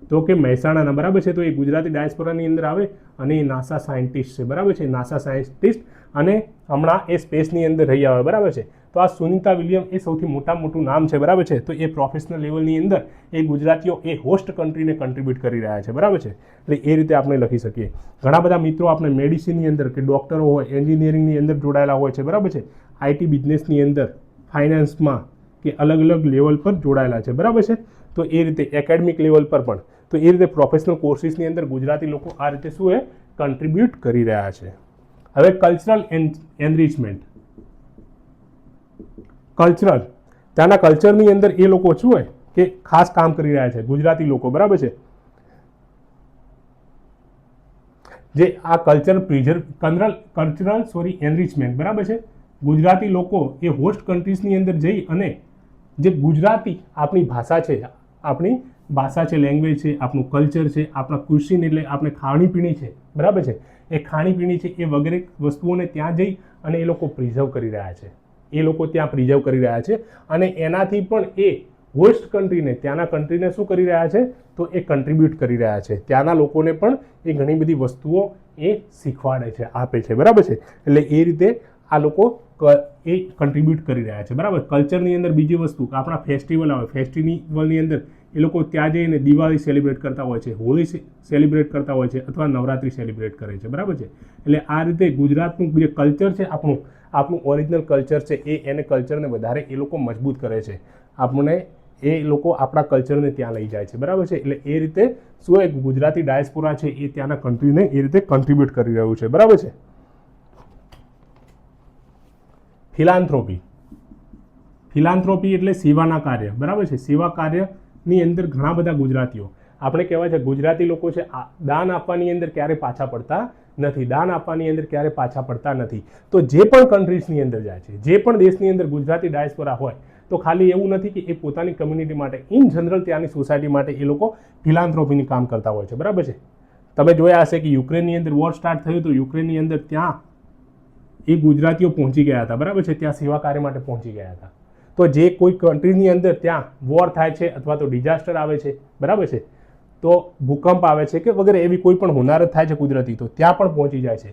તો કે મહેસાણાના, બરાબર છે. તો એ ગુજરાતી ડાયસ્પોરાની અંદર આવે અને એ નાસા સાયન્ટિસ્ટ છે, બરાબર છે. નાસા સાયન્ટિસ્ટ અને હમણાં એ સ્પેસની અંદર રહી આવે, બરાબર છે. તો આ સુનિતા વિલિયમ એ સૌથી મોટું નામ છે, બરાબર છે. તો એ પ્રોફેશનલ લેવલની અંદર એ ગુજરાતીઓ એ હોસ્ટ કન્ટ્રીને કન્ટ્રીબ્યુટ કરી રહ્યા છે, બરાબર છે. એટલે એ રીતે આપણે લખી શકીએ. ઘણા બધા મિત્રો આપણે મેડિસિનની અંદર કે ડૉક્ટરો હોય, એન્જિનિયરિંગની અંદર જોડાયેલા હોય છે, બરાબર છે. IT બિઝનેસની અંદર ફાઇનાન્સમાં કે અલગ અલગ લેવલ પર જોડાયેલા છે, બરાબર છે. તો એ રીતે એકેડમિક લેવલ પર પણ, તો એ રીતે પ્રોફેશનલ કોર્સિસની અંદર ગુજરાતી લોકો આ રીતે શું એ કન્ટ્રીબ્યુટ કરી રહ્યા છે. હવે કલ્ચરલ એનરિચમેન્ટ, કલ્ચરલ, ત્યાંના કલ્ચરની અંદર એ લોકો શું હોય કે ખાસ કામ કરી રહ્યા છે ગુજરાતી લોકો, બરાબર છે. જે આ કલ્ચરલ એનરિચમેન્ટ, બરાબર છે. ગુજરાતી લોકો એ હોસ્ટ કન્ટ્રીઝની અંદર જઈ અને જે ગુજરાતી આપણી ભાષા છે, લેંગ્વેજ છે, આપણું કલ્ચર છે, આપણા ક્યુઝિન એટલે આપણે ખાણીપીણી છે, બરાબર છે, એ ખાણીપીણી છે, એ વગેરે વસ્તુઓને ત્યાં જઈ અને એ લોકો પ્રિઝર્વ કરી રહ્યા છે. અને એનાથી પણ એ હોસ્ટ કન્ટ્રીને, ત્યાંના કન્ટ્રીને શું કરી રહ્યા છે, તો એ કન્ટ્રીબ્યુટ કરી રહ્યા છે. ત્યાંના લોકોને પણ એ ઘણી બધી વસ્તુઓ એ શીખવાડે છે, આપે છે, બરાબર છે. એટલે એ રીતે આ લોકો એ કન્ટ્રીબ્યુટ કરી રહ્યા છે, બરાબર. કલ્ચરની અંદર બીજી વસ્તુ, આપણા ફેસ્ટિવલ આવે, ફેસ્ટિવલની અંદર એ લોકો ત્યાં જઈને દિવાળી સેલિબ્રેટ કરતા હોય છે, હોળી સેલિબ્રેટ કરતા હોય છે, અથવા નવરાત્રી સેલિબ્રેટ કરે છે, બરાબર છે. એટલે આ રીતે ગુજરાતનું જે કલ્ચર છે, આપણું ઓરિજિનલ કલ્ચર છે, એને કલ્ચરને વધારે એ લોકો મજબૂત કરે છે. એ લોકો આપણા કલ્ચરને ત્યાં લઈ જાય છે, બરાબર છે. એટલે એ રીતે શું એક ગુજરાતી ડાયસ્પોરા છે એ ત્યાંના કન્ટ્રીને એ રીતે કન્ટ્રીબ્યુટ કરી રહ્યું છે, બરાબર છે. ફિલાન્થ્રોપી એટલે સેવાના કાર્ય, બરાબર છે. સેવા કાર્યની અંદર ઘણા બધા ગુજરાતીઓ, આપણે કહેવાય છે ગુજરાતી લોકો છે દાન આપવાની અંદર ક્યારે પાછા પડતા નથી. તો જે પણ કન્ટ્રીઝની અંદર જાય છે, જે પણ દેશની અંદર ગુજરાતી ડાયસ્પોરા હોય, તો ખાલી એવું નથી કે એ પોતાની કમ્યુનિટી માટે, ઇન જનરલ ત્યાંની સોસાયટી માટે એ લોકો ફિલાન્થ્રોપીની કામ કરતા હોય છે, બરાબર છે. તમે જોયા હશે કે યુક્રેનની અંદર વોર સ્ટાર્ટ થયું તો યુક્રેનની અંદર ત્યાં એ ગુજરાતીઓ પહોંચી ગયા હતા, બરાબર છે. ત્યાં સેવા કાર્ય માટે પહોંચી ગયા હતા. તો જે કોઈ કન્ટ્રીની અંદર ત્યાં વોર થાય છે અથવા તો ડિઝાસ્ટર આવે છે, બરાબર છે, તો ભૂકંપ આવે છે કે વગેરે એવી કોઈ પણ હોનારત થાય છે કુદરતી, તો ત્યાં પણ પહોંચી જાય છે.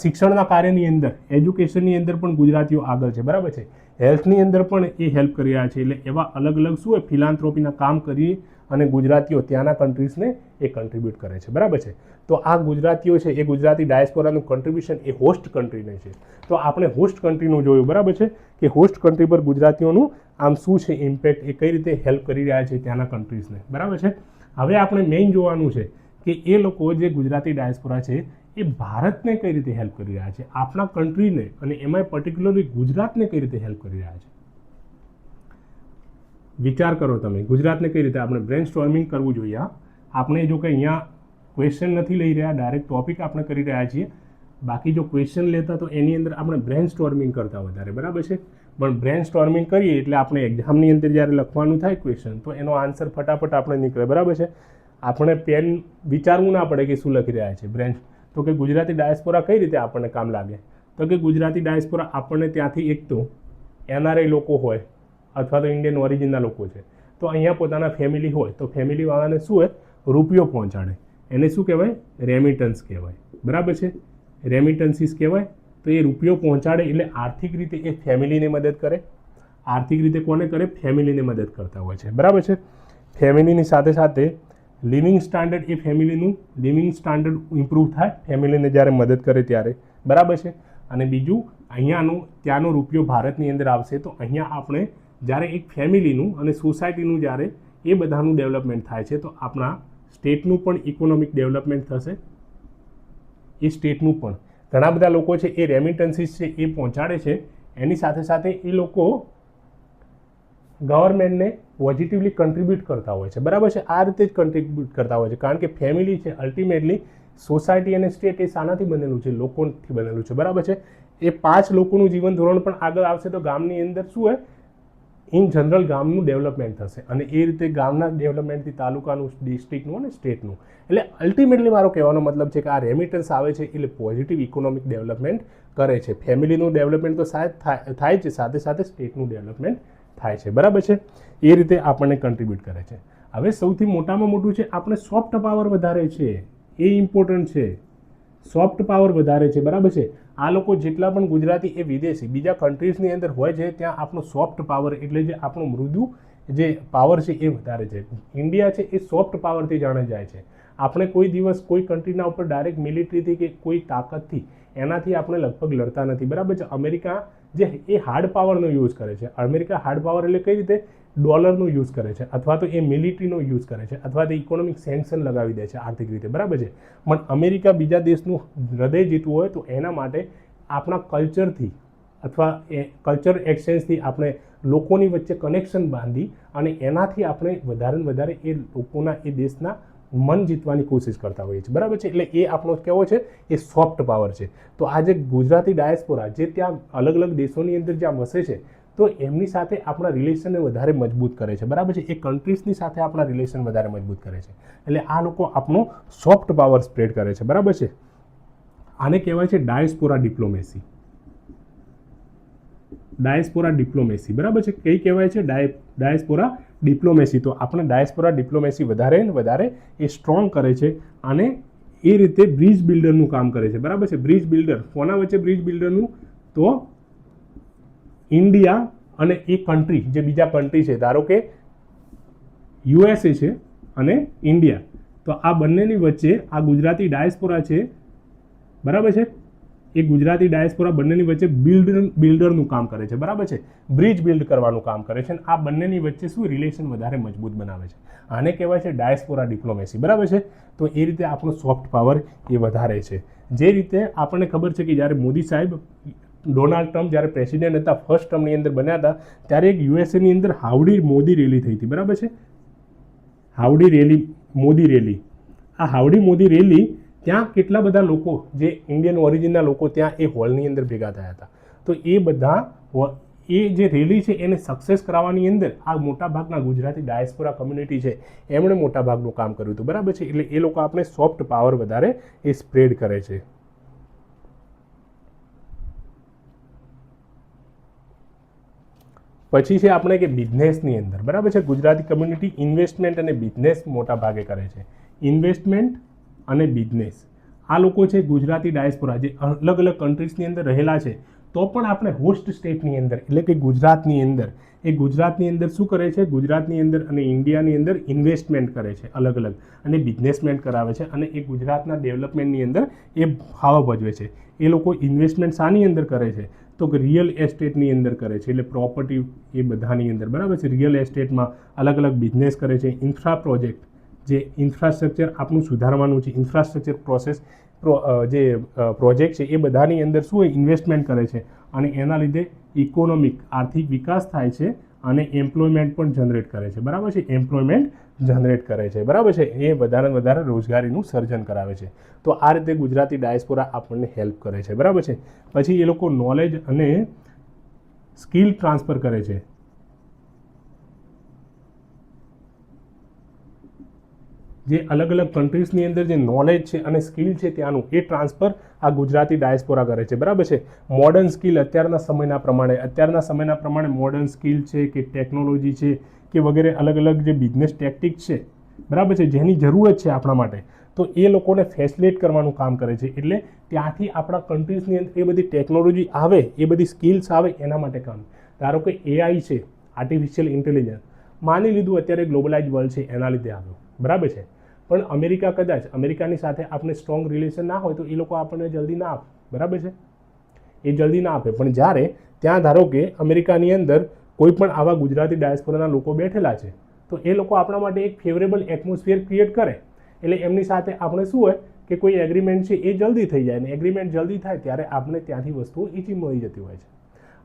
શિક્ષણના કાર્યની અંદર, એજ્યુકેશનની અંદર પણ ગુજરાતીઓ આગળ છે, બરાબર છે. હેલ્થની અંદર પણ એ હેલ્પ કરી રહ્યા છે. એટલે એવા અલગ અલગ શું હોય ફિલાન્થ્રોપીના કામ કરી અને ગુજરાતીઓ ત્યાંના કન્ટ્રીઝને એ કન્ટ્રીબ્યુટ કરે છે, બરાબર છે. તો આ ગુજરાતીઓ છે એ ગુજરાતી ડાયસ્પોરાનું કન્ટ્રીબ્યુશન એ હોસ્ટ કન્ટ્રીને છે. તો આપણે હોસ્ટ કન્ટ્રીનું જોયું, બરાબર છે, કે હોસ્ટ કન્ટ્રી પર ગુજરાતીઓનું આમ શું છે ઇમ્પેક્ટ, એ કઈ રીતે હેલ્પ કરી રહ્યા છે ત્યાંના કન્ટ્રીઝને, બરાબર છે. હવે આપણે મેઇન જોવાનું છે કે એ લોકો જે ગુજરાતી ડાયસ્પોરા છે એ ભારતને કઈ રીતે હેલ્પ કરી રહ્યા છે, આપણા કન્ટ્રીને, અને એમાં પર્ટિક્યુલરલી ગુજરાતને કઈ રીતે હેલ્પ કરી રહ્યા છે. વિચાર કરો તમે, ગુજરાતને કઈ રીતે આપણે બ્રેન સ્ટોર્મિંગ કરવું જોઈએ. આપણે જો કે અહીંયા ક્વેશ્ચન નથી લઈ રહ્યા, ડાયરેક્ટ ટોપિક આપણે કરી રહ્યા છીએ. બાકી જો ક્વેશ્ચન લેતા તો એની અંદર આપણે બ્રેન સ્ટોર્મિંગ કરતા વધારે, બરાબર છે. પણ બ્રેન સ્ટોર્મિંગ કરીએ એટલે આપણે એક્ઝામની અંદર જ્યારે લખવાનું થાય ક્વેશ્ચન, તો એનો આન્સર ફટાફટ આપણે નીકળે, બરાબર છે. આપણે પેન વિચારવું ના પડે કે શું લખી રહ્યા છે. બ્રેન તો કે ગુજરાતી ડાયસ્પોરા કઈ રીતે આપણને કામ લાગે, તો કે ગુજરાતી ડાયસ્પોરા આપણને ત્યાંથી એક તો એનઆરઆઈ લોકો હોય અથવા તો ઇન્ડિયન ઓરિજિનના લોકો છે, તો અહીંયા પોતાના ફેમિલી હોય તો ફેમિલીવાળાને શું હોય રૂપિયો પહોંચાડે, એને શું કહેવાય રેમિટન્સ કહેવાય, બરાબર છે. રેમિટન્સીસ કહેવાય. તો એ રૂપિયો પહોંચાડે એટલે આર્થિક રીતે એ ફેમિલીને મદદ કરે. આર્થિક રીતે કોને કરે, ફેમિલીને મદદ કરતા હોય છે, બરાબર છે. ફેમિલીની સાથે સાથે લિવિંગ સ્ટાન્ડર્ડ, એ ફેમિલીનું લિવિંગ સ્ટાન્ડર્ડ ઇમ્પ્રૂવ થાય ફેમિલીને જ્યારે મદદ કરે ત્યારે, બરાબર છે. અને બીજું ત્યાંનો રૂપિયો ભારતની અંદર આવશે તો અહીંયા આપણે જ્યારે એક ફેમિલીનું અને સોસાયટીનું જ્યારે એ બધાનું ડેવલપમેન્ટ થાય છે તો આપણા સ્ટેટનું પણ ઇકોનોમિક ડેવલપમેન્ટ થશે. એ સ્ટેટનું પણ ઘણા બધા લોકો છે એ રેમિટન્સીસ છે એ પહોંચાડે છે, એની સાથે સાથે એ લોકો ગવર્મેન્ટને પોઝિટિવલી કન્ટ્રીબ્યુટ કરતા હોય છે, બરાબર છે. આ રીતે જ કન્ટ્રીબ્યુટ કરતા હોય છે, કારણ કે ફેમિલી છે અલ્ટિમેટલી સોસાયટી અને સ્ટેટ એ શાનાથી બનેલું છે, લોકોથી બનેલું છે, બરાબર છે. એ 5 લોકોનું જીવન ધોરણ પણ આગળ આવશે તો ગામની અંદર શું હોય ઇન જનરલ ગામનું ડેવલપમેન્ટ થશે, અને એ રીતે ગામના ડેવલપમેન્ટથી તાલુકાનું, ડિસ્ટ્રિક્ટનું અને સ્ટેટનું. એટલે અલ્ટિમેટલી મારો કહેવાનો મતલબ છે કે આ રેમિટન્સ આવે છે એટલે પોઝિટિવ ઇકોનોમિક ડેવલપમેન્ટ કરે છે. ફેમિલીનું ડેવલપમેન્ટ તો થાય છે, સાથે સાથે સ્ટેટનું ડેવલપમેન્ટ થાય છે, બરાબર છે. એ રીતે આપણને કન્ટ્રીબ્યુટ કરે છે. હવે સૌથી મોટામાં મોટું છે આપણે સોફ્ટ પાવર વધારે છે, એ ઇમ્પોર્ટન્ટ છે. સોફ્ટ પાવર વધારે છે, બરાબર છે. આ લોકો જેટલા પણ ગુજરાતી એ વિદેશી બીજા કન્ટ્રીઝની અંદર હોય છે ત્યાં આપણો સોફ્ટ પાવર એટલે જે આપણો મૃદુ જે પાવર છે એ વધારે છે. ઇન્ડિયા છે એ સોફ્ટ પાવરથી જાણે જાય છે. આપણે કોઈ દિવસ કોઈ કન્ટ્રીના ઉપર ડાયરેક્ટ મિલિટરીથી કે કોઈ તાકાતથી એનાથી આપણે લગભગ લડતા નથી, બરાબર છે. અમેરિકા જે એ હાર્ડ પાવરનો યુઝ કરે છે. અમેરિકા હાર્ડ પાવર એટલે કઈ રીતે? ડોલરનો યુઝ કરે છે, અથવા તો એ મિલિટરીનો યુઝ કરે છે, અથવા તો ઇકોનોમિક સેન્ક્શન લગાવી દે છે આર્થિક રીતે, બરાબર છે. પણ અમેરિકા બીજા દેશનું હૃદય જીતવું હોય તો એના માટે આપણા કલ્ચરથી અથવા એ કલ્ચર એક્સચેન્જથી આપણે લોકોની વચ્ચે કનેક્શન બાંધી અને એનાથી આપણે વધારે ને વધારે એ લોકોના એ દેશના મન જીતવાની કોશિશ કરતા હોઈએ છીએ, બરાબર છે. એટલે એ આપણો કેવો છે? એ સોફ્ટ પાવર છે. તો આ જે ગુજરાતી ડાયસ્પોરા જે ત્યાં અલગ અલગ દેશોની અંદર જ્યાં વસે છે, તો એમની સાથે આપણા રિલેશનને વધારે મજબૂત કરે છે, બરાબર છે. એ કન્ટ્રીઝની સાથે આપણા રિલેશન વધારે મજબૂત કરે છે. એટલે આ લોકો આપણો સોફ્ટ પાવર સ્પ્રેડ કરે છે, બરાબર છે. આને કહેવાય છે ડાયસ્પોરા ડિપ્લોમેસી. ડાયસ્પોરા ડિપ્લોમેસી, બરાબર છે. કઈ કહેવાય છે? Diaspora diplomacy. તો આપણે ડાયસ્પોરા ડિપ્લોમેસી વધારે ને વધારે એ સ્ટ્રોંગ કરે છે અને એ રીતે બ્રિજ બિલ્ડરનું કામ કરે છે, બરાબર છે. બ્રિજ બિલ્ડર કોના વચ્ચે? બ્રિજ બિલ્ડરનું તો ઇન્ડિયા અને એ કન્ટ્રી જે બીજા કન્ટ્રી છે, ધારો કે યુએસએ છે અને ઇન્ડિયા, તો આ બંનેની વચ્ચે આ ગુજરાતી ડાયસ્પોરા છે, બરાબર છે. એ ગુજરાતી ડાયસ્પોરા બંનેની વચ્ચે બિલ્ડરનું કામ કરે છે, બરાબર છે. બ્રિજ બિલ્ડ કરવાનું કામ કરે છે અને આ બંનેની વચ્ચે શું રિલેશન વધારે મજબૂત બનાવે છે. આને કહેવાય છે ડાયસ્પોરા ડિપ્લોમેસી, બરાબર છે. તો એ રીતે આપણો સોફ્ટ પાવર એ વધારે છે. જે રીતે આપણને ખબર છે કે જ્યારે મોદી સાહેબ ડોનાલ્ડ ટ્રમ્પ જ્યારે પ્રેસિડેન્ટ હતા, ફર્સ્ટ ટર્મની અંદર બન્યા હતા, ત્યારે એક યુએસએની અંદર હાઉડી મોદી રેલી થઈ હતી, બરાબર છે. Howdy rally, Modi rally. આ હાઉડી મોદી રેલી ત્યાં કેટલા બધા લોકો જે ઇન્ડિયન ઓરિજિનના લોકો ત્યાં એ હોલની અંદર ભેગા થયા હતા. તો એ બધા એ જે રેલી છે એને સક્સેસ કરાવવાની અંદર આ મોટાભાગના ગુજરાતી ડાયસ્પોરા કમ્યુનિટી છે એમણે મોટાભાગનું કામ કર્યું હતું, બરાબર છે. એટલે એ લોકો આપણે સોફ્ટ પાવર વધારે એ સ્પ્રેડ કરે છે. પછી છે આપણે કે બિઝનેસની અંદર, બરાબર છે. ગુજરાતી કમ્યુનિટી ઇન્વેસ્ટમેન્ટ અને બિઝનેસ મોટા ભાગે કરે છે. ઇન્વેસ્ટમેન્ટ અને બિઝનેસ આ લોકો છે ગુજરાતી ડાયસ્પોરા જે અલગ અલગ કન્ટ્રીઝની અંદર રહેલા છે, તો પણ આપણે હોસ્ટ સ્ટેટની અંદર એટલે કે ગુજરાતની અંદર શું કરે છે? ગુજરાતની અંદર અને ઇન્ડિયાની અંદર ઇન્વેસ્ટમેન્ટ કરે છે અલગ અલગ અને બિઝનેસમેન્ટ કરાવે છે અને એ ગુજરાતના ડેવલપમેન્ટની અંદર એ ફાળો ભજવે છે. એ લોકો ઇન્વેસ્ટમેન્ટ શાની અંદર કરે છે? તો કે રિયલ એસ્ટેટની અંદર કરે છે, એટલે પ્રોપર્ટી એ બધાની અંદર, બરાબર છે. રિયલ એસ્ટેટમાં અલગ અલગ બિઝનેસ કરે છે. ઇન્ફ્રા પ્રોજેક્ટ જે ઇન્ફ્રાસ્ટ્રક્ચર આપણું સુધારવાનું છે, ઇન્ફ્રાસ્ટ્રક્ચર જે પ્રોજેક્ટ છે એ બધાની અંદર શું હોય? ઇન્વેસ્ટમેન્ટ કરે છે અને એના લીધે ઇકોનોમિક આર્થિક વિકાસ થાય છે અને એમ્પ્લોયમેન્ટ પણ જનરેટ કરે છે, બરાબર છે. એમ્પ્લોયમેન્ટ જનરેટ કરે છે, બરાબર છે. એ વધારે રોજગારીનું સર્જન કરાવે છે. તો આ રીતે ગુજરાતી ડાયસ્પોરા આપણને હેલ્પ કરે છે, બરાબર છે. પછી એ લોકો નોલેજ અને સ્કિલ ટ્રાન્સફર કરે છે. જે અલગ અલગ કન્ટ્રીઝની અંદર જે નોલેજ છે અને સ્કિલ છે ત્યાંનું એ ટ્રાન્સફર આ ગુજરાતી ડાયસ્પોરા કરે છે, બરાબર છે. મોડર્ન સ્કિલ અત્યારના સમયના પ્રમાણે મોડર્ન સ્કિલ છે કે ટેકનોલોજી છે કે વગેરે અલગ અલગ જે બિઝનેસ ટેક્ટિક છે, બરાબર છે, જેની જરૂરત છે આપણા માટે, તો એ લોકોને ફેસિલિટેટ કરવાનું કામ કરે છે. એટલે ત્યાંથી આપણા કન્ટ્રીઝની અંદર એ બધી ટેકનોલોજી આવે, એ બધી સ્કિલ્સ આવે એના માટે કામ. ધારો કે એઆઈ છે, આર્ટિફિશિયલ ઇન્ટેલિજન્સ, માની લીધું અત્યારે ગ્લોબલાઇઝ વર્લ્ડ છે એના લીધે આવ્યું, બરાબર છે. પણ અમેરિકાની સાથે આપણે સ્ટ્રોંગ રિલેશન ના હોય તો એ લોકો આપણને જલ્દી ના આપે, બરાબર છે. એ જલ્દી ના આપે. પણ જ્યારે ત્યાં ધારો કે અમેરિકાની અંદર કોઈ પણ આવા ગુજરાતી ડાયસ્પોરાના લોકો બેઠેલા છે, તો એ લોકો આપણા માટે એક ફેવરેબલ એટમોસ્ફિયર ક્રિએટ કરે. એટલે એમની સાથે આપણે શું હોય કે કોઈ એગ્રીમેન્ટ છે એ જલ્દી થઈ જાય, અને એગ્રીમેન્ટ જલ્દી થાય ત્યારે આપણે ત્યાંથી વસ્તુઓ ઈઝી મળી જતી હોય છે.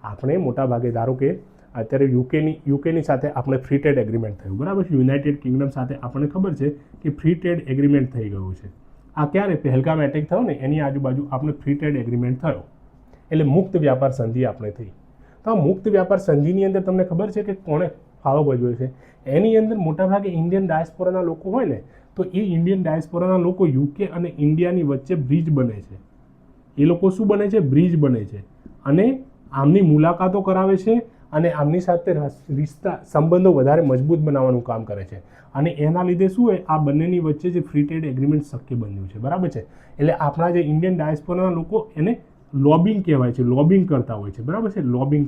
આપણે મોટાભાગે ધારો કે અત્યારે યુકેની સાથે આપણે ફ્રી ટ્રેડ એગ્રીમેન્ટ થયું, બરાબર છે. યુનાઇટેડ કિંગડમ સાથે આપણને ખબર છે કે ફ્રી ટ્રેડ એગ્રીમેન્ટ થઈ ગયું છે. આ ક્યારે? પહેલગામ એટેક થયો ને એની આજુબાજુ આપણે ફ્રી ટ્રેડ એગ્રીમેન્ટ થયો, એટલે મુક્ત વ્યાપાર સંધિ આપણે થઈ. તો આ મુક્ત વ્યાપાર સંધિની અંદર તમને ખબર છે કે કોણે ફાળો ભજવ્યો છે? એની અંદર મોટાભાગે ઇન્ડિયન ડાયસ્પોરાના લોકો હોય ને, તો એ ઇન્ડિયન ડાયસ્પોરાના લોકો યુકે અને ઇન્ડિયાની વચ્ચે બ્રિજ બને છે. એ લોકો શું બને છે? બ્રિજ બને છે અને આમની મુલાકાતો કરાવે છે અને આમની સાથે સંબંધો વધારે મજબૂત બનાવવાનું કામ કરે છે. અને એના લીધે શું હોય? આ બંનેની વચ્ચે જે ફ્રી ટ્રેડ એગ્રીમેન્ટ શક્ય બન્યું છે, બરાબર છે. એટલે આપણા જે ઇન્ડિયન ડાયસ્પોરાના લોકો એને લોબિંગ કહેવાય છે, લોબિંગ કરતા હોય છે, બરાબર છે. લોબિંગ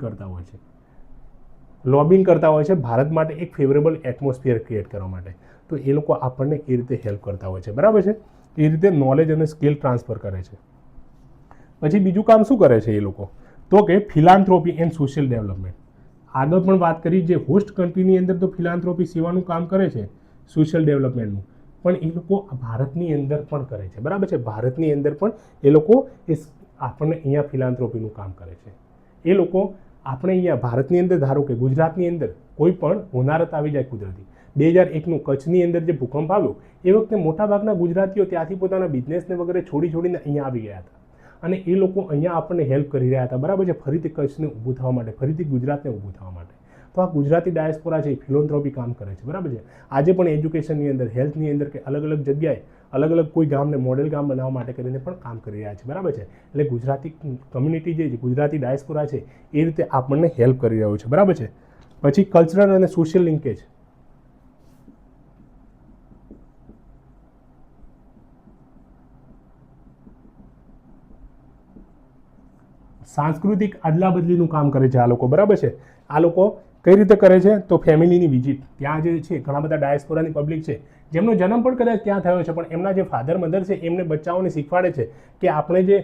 કરતા હોય છે ભારત માટે એક ફેવરેબલ એટમોસ્ફિયર ક્રિએટ કરવા માટે. તો એ લોકો આપણને એ રીતે હેલ્પ કરતા હોય છે, બરાબર છે. એ રીતે નોલેજ અને સ્કિલ ટ્રાન્સફર કરે છે. પછી બીજું કામ શું કરે છે એ લોકો? તો કે ફિલાન્થ્રોપી એન્ડ સોશિયલ ડેવલપમેન્ટ. આગળ પણ વાત કરી, જે હોસ્ટ કન્ટ્રીની અંદર તો ફિલાન્થ્રોપી સેવાનું કામ કરે છે સોશિયલ ડેવલપમેન્ટનું, પણ એ લોકો ભારતની અંદર પણ કરે છે, બરાબર છે. ભારતની અંદર પણ એ લોકો આપણને અહીંયા ફિલાન્થ્રોપીનું કામ કરે છે. એ લોકો આપણે અહીંયા ભારતની અંદર, ધારો કે ગુજરાતની અંદર કોઈ પણ હોનારત આવી જાય કુદરતી, 2001નું કચ્છની અંદર જે ભૂકંપ આવ્યો એ વખતે મોટાભાગના ગુજરાતીઓ ત્યાંથી પોતાના બિઝનેસને વગેરે છોડીને અહીંયા આવી ગયા હતા, અને એ લોકો અહીંયા આપણને હેલ્પ કરી રહ્યા હતા, બરાબર છે, ફરીથી કચ્છને ઊભું થવા માટે, ફરીથી ગુજરાતને ઊભું થવા માટે. તો આ ગુજરાતી ડાયસ્પોરા છે એ ફિલોન્થ્રોપી કામ કરે છે, બરાબર છે. આજે પણ એજ્યુકેશનની અંદર, હેલ્થની અંદર કે અલગ અલગ જગ્યાએ અલગ અલગ કોઈ ગામને મોડેલ ગામ બનાવવા માટે કરીને પણ કામ કરી રહ્યા છે, બરાબર છે. એટલે ગુજરાતી કમ્યુનિટી જે ગુજરાતી ડાયસ્પોરા છે એ રીતે આપણને હેલ્પ કરી રહ્યો છે, બરાબર છે. પછી કલ્ચરલ અને સોશિયલ લિંકેજ. સાંસ્કૃતિક અદલા બદલીનું કામ કરે છે આ લોકો, બરાબર છે. આ લોકો કઈ રીતે કરે છે? તો ફેમિલીની વિઝિટ. ત્યાં જે છે ઘણા બધા ડાયસ્પોરાની પબ્લિક છે જેમનો જન્મ પણ કદાચ ત્યાં થયો છે, પણ એમના જે ફાધર મધર છે એમને બચ્ચાઓને શીખવાડે છે કે આપણે જે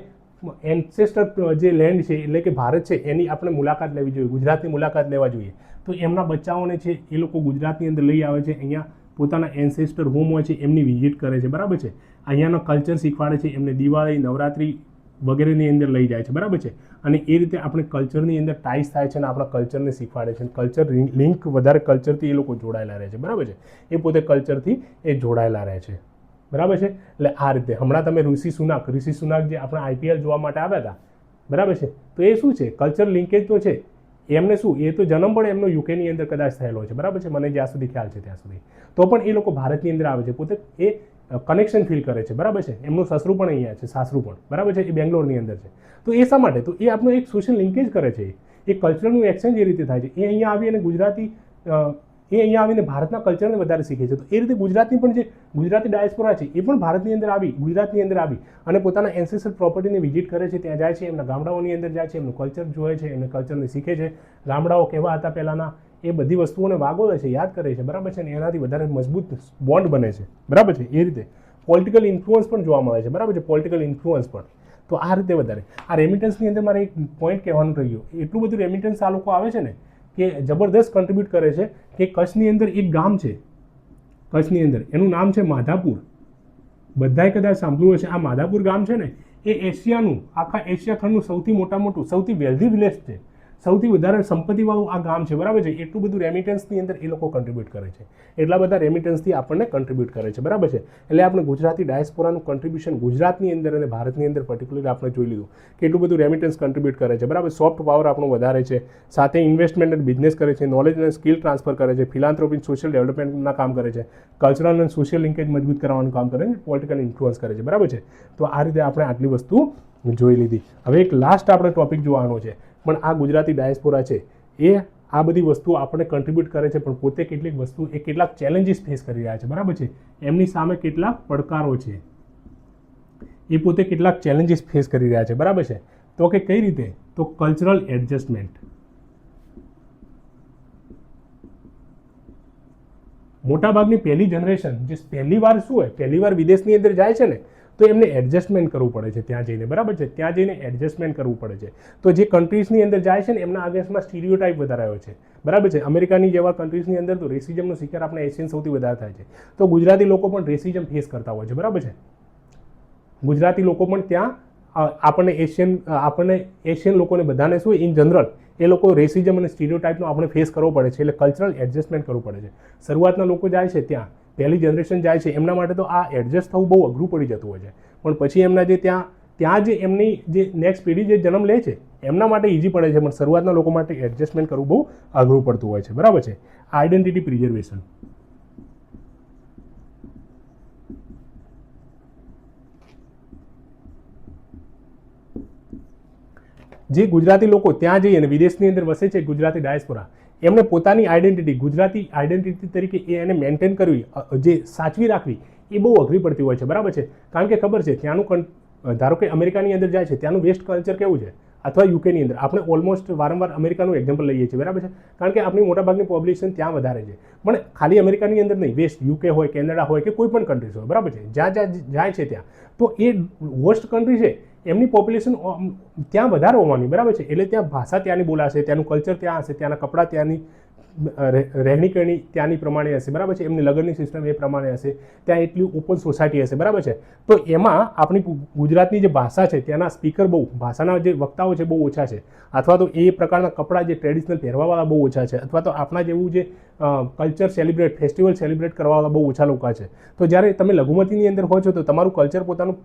એન્સેસ્ટર જે લેન્ડ છે એટલે કે ભારત છે એની આપણે મુલાકાત લેવી જોઈએ, ગુજરાતની મુલાકાત લેવા જોઈએ. તો એમના બચ્ચાઓને છે એ લોકો ગુજરાતની અંદર લઈ આવે છે, અહીંયા પોતાના એન્સેસ્ટર હોમ હોય છે એમની વિઝિટ કરે છે, બરાબર છે. અહીંયાનો કલ્ચર શીખવાડે છે, એમને દિવાળી, નવરાત્રી વગેરેની અંદર લઈ જાય છે, બરાબર છે. અને એ રીતે આપણે કલ્ચરની અંદર ટાઈસ થાય છે અને આપણા કલ્ચરને શીખવાડે છે. કલ્ચર લિંક વધારે કલ્ચરથી એ લોકો જોડાયેલા રહે છે, બરાબર છે. એ પોતે કલ્ચરથી એ જોડાયેલા રહે છે, બરાબર છે. એટલે આ રીતે હમણાં તમે ઋષિ સુનાક જે આપણે આઈપીએલ જોવા માટે આવ્યા હતા, બરાબર છે, તો એ શું છે? કલ્ચર લિંકેજ તો છે. એમને શું, એ તો જન્મ પણ એમનો યુકેની અંદર કદાચ થયેલો છે, બરાબર છે, મને જ્યાં સુધી ખ્યાલ છે ત્યાં સુધી. તો પણ એ લોકો ભારતની અંદર આવે છે, પોતે એ કનેક્શન ફીલ કરે છે, બરાબર છે. એમનું સસરું પણ અહીંયા છે, સાસરું પણ, બરાબર છે, એ બેંગ્લોરની અંદર છે. તો એ શા માટે? તો એ આપણું એક સોશિયલ લિંકેજ કરે છે, એ કલ્ચરનું એક્સચેન્જ એ રીતે થાય છે. એ અહીંયા આવી અને અહીંયા આવીને ભારતના કલ્ચરને વધારે શીખે છે. તો એ રીતે ગુજરાતની પણ જે ગુજરાતી ડાયસ્પોરા છે એ પણ ભારતની અંદર આવી, ગુજરાતની અંદર આવી અને પોતાના એન્સેસ્ટર પ્રોપર્ટીને વિઝિટ કરે છે, ત્યાં જાય છે, એમના ગામડાઓની અંદર જાય છે, એમનું કલ્ચર જોવે છે, એમને કલ્ચરને શીખે છે, ગામડાઓ કેવા હતા પહેલાંના, એ બધી વસ્તુઓને વાગોળે છે, યાદ કરે છે, બરાબર છે. અને એનાથી વધારે મજબૂત બોન્ડ બને છે, બરાબર છે. એ રીતે પોલિટિકલ ઇન્ફ્લુઅન્સ પણ જોવા મળે છે, બરાબર છે, પોલિટિકલ ઇન્ફ્લુઅન્સ પણ. તો આ રીતે વધારે આ રેમિટન્સની અંદર મારે એક પોઈન્ટ કહેવાનું રહ્યું, એટલું બધું રેમિટન્સ આ લોકો આવે છે ને કે જબરદસ્ત કન્ટ્રીબ્યુટ કરે છે કે કચ્છની અંદર એક ગામ છે, કચ્છની અંદર એનું નામ છે માધાપુર. બધાએ કદાચ સાંભળ્યું હશે. આ માધાપુર ગામ છે ને એ એશિયાનું, આખા એશિયા ખંડનું સૌથી મોટું, સૌથી વેલ્ધી વિલેજ છે, સૌથી વધારે સંપત્તિવાળું આ ગામ છે, બરાબર છે. એટલું બધું રેમિટન્સની અંદર એ લોકો કન્ટ્રીબ્યુટ કરે છે, એટલા બધા રેમિટન્સથી આપણને કન્ટ્રીબ્યુટ કરે છે, બરાબર છે. એટલે આપણે ગુજરાતી ડાયસ્પોરાનું કન્ટ્રીબ્યુશન ગુજરાતની અંદર અને ભારતની અંદર પર્ટિક્યુલર આપણે જોઈ લીધું કે એટલું બધું રેમિટન્સ કન્ટ્રીબ્યુટ કરે છે, બરાબર. સોફ્ટ પાવર આપણો વધારે છે, સાથે ઇન્વેસ્ટમેન્ટ અને બિઝનેસ કરે છે, નોલેજ અને સ્કિલ ટ્રાન્સફર કરે છે, ફિલાન્થ્રોપી સોશિયલ ડેવલપમેન્ટના કામ કરે છે, કલ્ચરલ અને સોશિયલ લિંકેજ મજબૂત કરવાનું કામ કરે છે, પોલિટિકલ ઇન્ફ્લુઅન્સ કરે છે, બરાબર છે. તો આ રીતે આપણે આટલી વસ્તુ જોઈ લીધી. હવે એક લાસ્ટ આપણે ટોપિક જોવાનો છે, પણ આ ગુજરાતી ડાયસ્પોરા છે એ આ બધી વસ્તુઓ આપણને કન્ટ્રીબ્યુટ કરે છે, પણ પોતે કેટલીક વસ્તુ એ કેટલાક ચેલેન્જીસ ફેસ કરી રહ્યા છે, બરાબર છે. એમની સામે કેટલાક પડકારો છે, એ પોતે કેટલાક ચેલેન્જીસ ફેસ કરી રહ્યા છે, બરાબર છે. તો કે કઈ રીતે? તો કલ્ચરલ એડજસ્ટમેન્ટ. મોટાભાગની પહેલી જનરેશન જે પહેલી વાર શું હોય, પહેલી વાર વિદેશની અંદર જાય છે ને, તો એમને એડજસ્ટમેન્ટ કરવું પડે છે ત્યાં જઈને, બરાબર છે. ત્યાં જઈને એડજસ્ટમેન્ટ કરવું પડે છે. તો જે કન્ટ્રીઝની અંદર જાય છે ને એમના અગેન્સ્ટમાં સ્ટીરિયોટાઇપ વધારે આવ્યો છે, બરાબર છે. અમેરિકાની જેવા કન્ટ્રીઝની અંદર તો રેસિઝમનો શિકાર આપણે એશિયન સૌથી વધારે થાય છે. તો ગુજરાતી લોકો પણ રેસિઝમ ફેસ કરતા હોય છે, બરાબર છે. ગુજરાતી લોકો પણ ત્યાં આપણને એશિયન લોકોને બધાને શું ઇન જનરલ એ લોકો રેસિઝમ અને સ્ટીરિયોટાઇપનો આપણે ફેસ કરવો પડે છે, એટલે કલ્ચરલ એડજસ્ટમેન્ટ કરવું પડે છે. શરૂઆતના લોકો જાય છે ત્યાં, પહેલી જનરેશન જાય છે, એમના માટે તો આ એડજસ્ટ થવું બહુ અઘરું પડી જતું હોય છે, પણ પછી એમના જે ત્યાં જે એમની જે નેક્સ્ટ પેઢી જે જન્મ લે છે એમના માટે ઇઝી પડે છે, પણ શરૂઆતના લોકો માટે એડજસ્ટમેન્ટ કરવું બહુ અઘરું પડતું હોય છે, બરાબર છે. Identity preservation. જે ગુજરાતી લોકો ત્યાં જઈ અને વિદેશની અંદર વસે છે, ગુજરાતી ડાયસ્પોરા, એમને પોતાની આઈડેન્ટિટી, ગુજરાતી આઈડેન્ટિટી તરીકે એને મેન્ટેન કરવી, જે સાચવી રાખવી, એ બહુ અઘરી પડતી હોય છે, બરાબર છે. કારણ કે ખબર છે ત્યાંનું, ધારો કે અમેરિકાની અંદર જાય છે, ત્યાંનું વેસ્ટ કલ્ચર કેવું છે, અથવા યુકેની અંદર. આપણે ઓલમોસ્ટ વારંવાર અમેરિકાનું એક્ઝામ્પલ લઈએ છીએ, બરાબર છે, કારણ કે આપણી મોટાભાગની પોપ્યુલેશન ત્યાં વધારે છે. પણ ખાલી અમેરિકાની અંદર નહીં, વેસ્ટ યુકે હોય, કેનેડા હોય કે કોઈ પણ કન્ટ્રીઝ હોય, બરાબર છે, જ્યાં જાય છે ત્યાં, તો એ હોસ્ટ કન્ટ્રી છે એમની પોપ્યુલેશન ત્યાં વધારે હોવાની, બરાબર છે. એટલે ત્યાં ભાષા ત્યાંની બોલાશે, ત્યાંનું કલ્ચર ત્યાં હશે, ત્યાંના કપડાં ત્યાંની, રહેણી કરણી ત્યાંની પ્રમાણે હશે, બરાબર છે. એમની લગ્નની સિસ્ટમ એ પ્રમાણે હશે, ત્યાં એટલી ઓપન સોસાયટી હશે, બરાબર છે. તો એમાં આપણી ગુજરાતની જે ભાષા છે ત્યાંના સ્પીકર બહુ, ભાષાના જે વક્તાઓ છે બહુ ઓછા છે, અથવા તો એ પ્રકારના કપડાં જે ટ્રેડિશનલ પહેરવાવાળા બહુ ઓછા છે, અથવા તો આપણા જેવું જે કલ્ચર સેલિબ્રેટ, ફેસ્ટિવલ સેલિબ્રેટ કરવાવાળા બહુ ઓછા લોકો છે. તો જ્યારે તમે લઘુમતીની અંદર હો છો તો તમારું કલ્ચર પોતાનું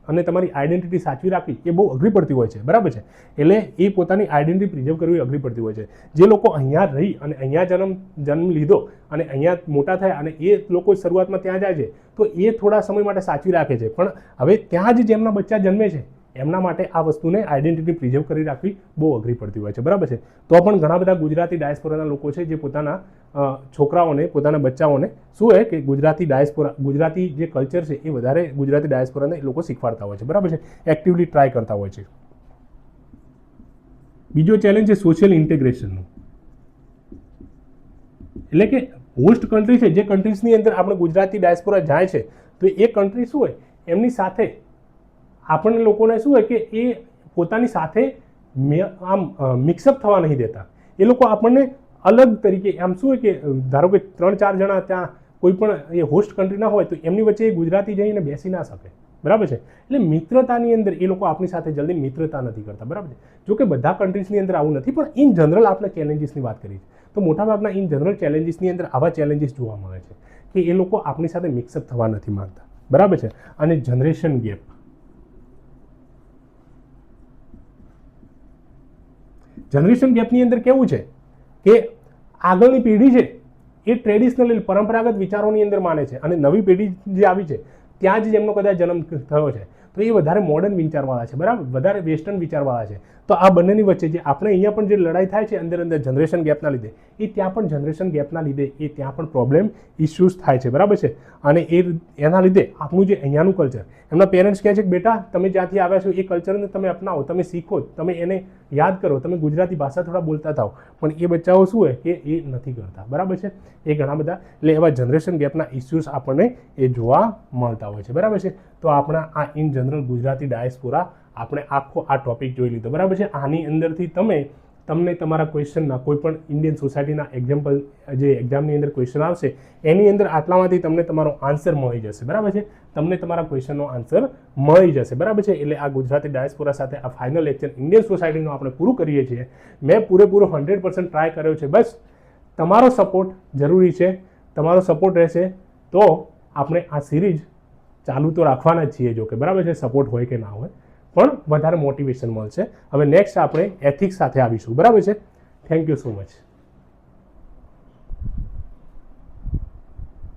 અને તમારી આઈડેન્ટિટી સાચવી રાખવી એ બહુ અઘરી પડતી હોય છે, બરાબર છે. એટલે એ પોતાની આઈડેન્ટિટી પ્રિઝર્વ કરવી અઘરી પડતી હોય છે. જે લોકો અહીંયા રહી અને અહીંયા જન્મ લીધો અને અહીંયા મોટા થયા અને એ લોકો શરૂઆતમાં ત્યાં જાય છે તો એ થોડા સમય માટે સાચવી રાખે છે, પણ હવે ત્યાં જ જેમના બચ્ચા જન્મે છે એમના માટે આ વસ્તુને આઈડેન્ટિટી પ્રિઝર્વ કરી રાખવી બહુ અઘરી પડતી હોય છે, બરાબર છે. તો પણ ઘણા બધા ગુજરાતી ડાયસ્પોરાના લોકો છે જે પોતાના છોકરાઓને, પોતાના બચ્ચાઓને શું હોય કે ગુજરાતી ડાયસ્પોરા, ગુજરાતી જે કલ્ચર છે એ વધારે ગુજરાતી ડાયસ્પોરાને એ લોકો શીખવાડતા હોય છે, બરાબર છે. એક્ટિવલી ટ્રાય કરતા હોય છે. બીજો ચેલેન્જ છે સોશિયલ ઇન્ટિગ્રેશનનો, એટલે કે હોસ્ટ કન્ટ્રી છે, જે કન્ટ્રીઝની અંદર આપણે ગુજરાતી ડાયસ્પોરા જાય છે તો એ કન્ટ્રી શું હોય, એમની સાથે આપણને લોકોને શું હોય કે એ પોતાની સાથે આમ મિક્સઅપ થવા નહીં દેતા. એ લોકો આપણને અલગ તરીકે આમ શું હોય કે ધારો કે 3-4 જણા ત્યાં કોઈ પણ એ હોસ્ટ કન્ટ્રીના હોય તો એમની વચ્ચે એ ગુજરાતી જઈને બેસી ના શકે, બરાબર છે. એટલે મિત્રતાની અંદર એ લોકો આપણી સાથે જલ્દી મિત્રતા નથી કરતા, બરાબર છે. જો કે બધા કન્ટ્રીઝની અંદર આવું નથી, પણ ઇન જનરલ આપણે ચેલેન્જીસની વાત કરી તો મોટાભાગના ઇન જનરલ ચેલેન્જીસની અંદર આવા ચેલેન્જીસ જોવા મળે છે કે એ લોકો આપણી સાથે મિક્સઅપ થવા નથી માંગતા, બરાબર છે. અને જનરેશન ગેપ, જનરેશન ગેપની અંદર કેવું છે કે આગળની પેઢી છે એ ટ્રેડિશનલ પરંપરાગત વિચારોની અંદર માને છે અને નવી પેઢી જે આવી છે ત્યાં જ એમનો કદાચ જન્મ થયો છે તો એ વધારે મોડર્ન વિચારવાળા છે, બરાબર, વધારે વેસ્ટર્ન વિચારવાળા છે. તો આ બંનેની વચ્ચે જે આપણે અહીંયા પણ જે લડાઈ થાય છે અંદર જનરેશન ગેપના લીધે, એ ત્યાં પણ જનરેશન ગેપના લીધે એ ત્યાં પણ પ્રોબ્લેમ, ઇસ્યુઝ થાય છે, બરાબર છે. અને એના લીધે આપણું જે અહીંયાનું કલ્ચર, એમના પેરેન્ટ્સ કહે છે કે બેટા તમે જ્યાંથી આવ્યા છો એ કલ્ચરને તમે અપનાવો, તમે શીખો, તમે એને યાદ કરો, તમે ગુજરાતી ભાષા થોડા બોલતા થાઓ, પણ એ બચ્ચાઓ શું હોય કે એ નથી કરતા, બરાબર છે. એ ઘણા બધા, એટલે એવા જનરેશન ગેપના ઇસ્યુઝ આપણને એ જોવા મળતા હોય છે, બરાબર છે. તો આપણા આ ઇન જનરલ ગુજરાતી ડાયસ્પોરા આપણે આખો આ ટોપિક જોઈ લીધો, બરાબર છે. આની અંદરથી તમને તમારા ક્વેશ્ચનના કોઈ પણ ઇન્ડિયન સોસાયટીના એક્ઝામ્પલ જે એક્ઝામની અંદર ક્વેશ્ચન આવશે એની અંદર આટલામાંથી તમને તમારો આન્સર મળી જશે, બરાબર છે. તમને તમારા ક્વેશ્ચનનો આન્સર મળી જશે, બરાબર છે. એટલે આ ગુજરાતી ડાયસ્પોરા સાથે આ ફાઇનલ લેક્ચર ઇન્ડિયન સોસાયટીનું આપણે પૂરું કરીએ છીએ. મેં પૂરેપૂરો 100% ટ્રાય કર્યો છે. બસ તમારો સપોર્ટ જરૂરી છે, તમારો સપોર્ટ રહેશે તો આપણે આ સિરીઝ ચાલુ તો રાખવાના જ છીએ, જો કે બરાબર છે, સપોર્ટ હોય કે ના હોય, પણ વધારે મોટિવેશન મળશે. હવે નેક્સ્ટ આપણે એથિક્સ સાથે આવીશું, બરાબર છે. Thank you so much.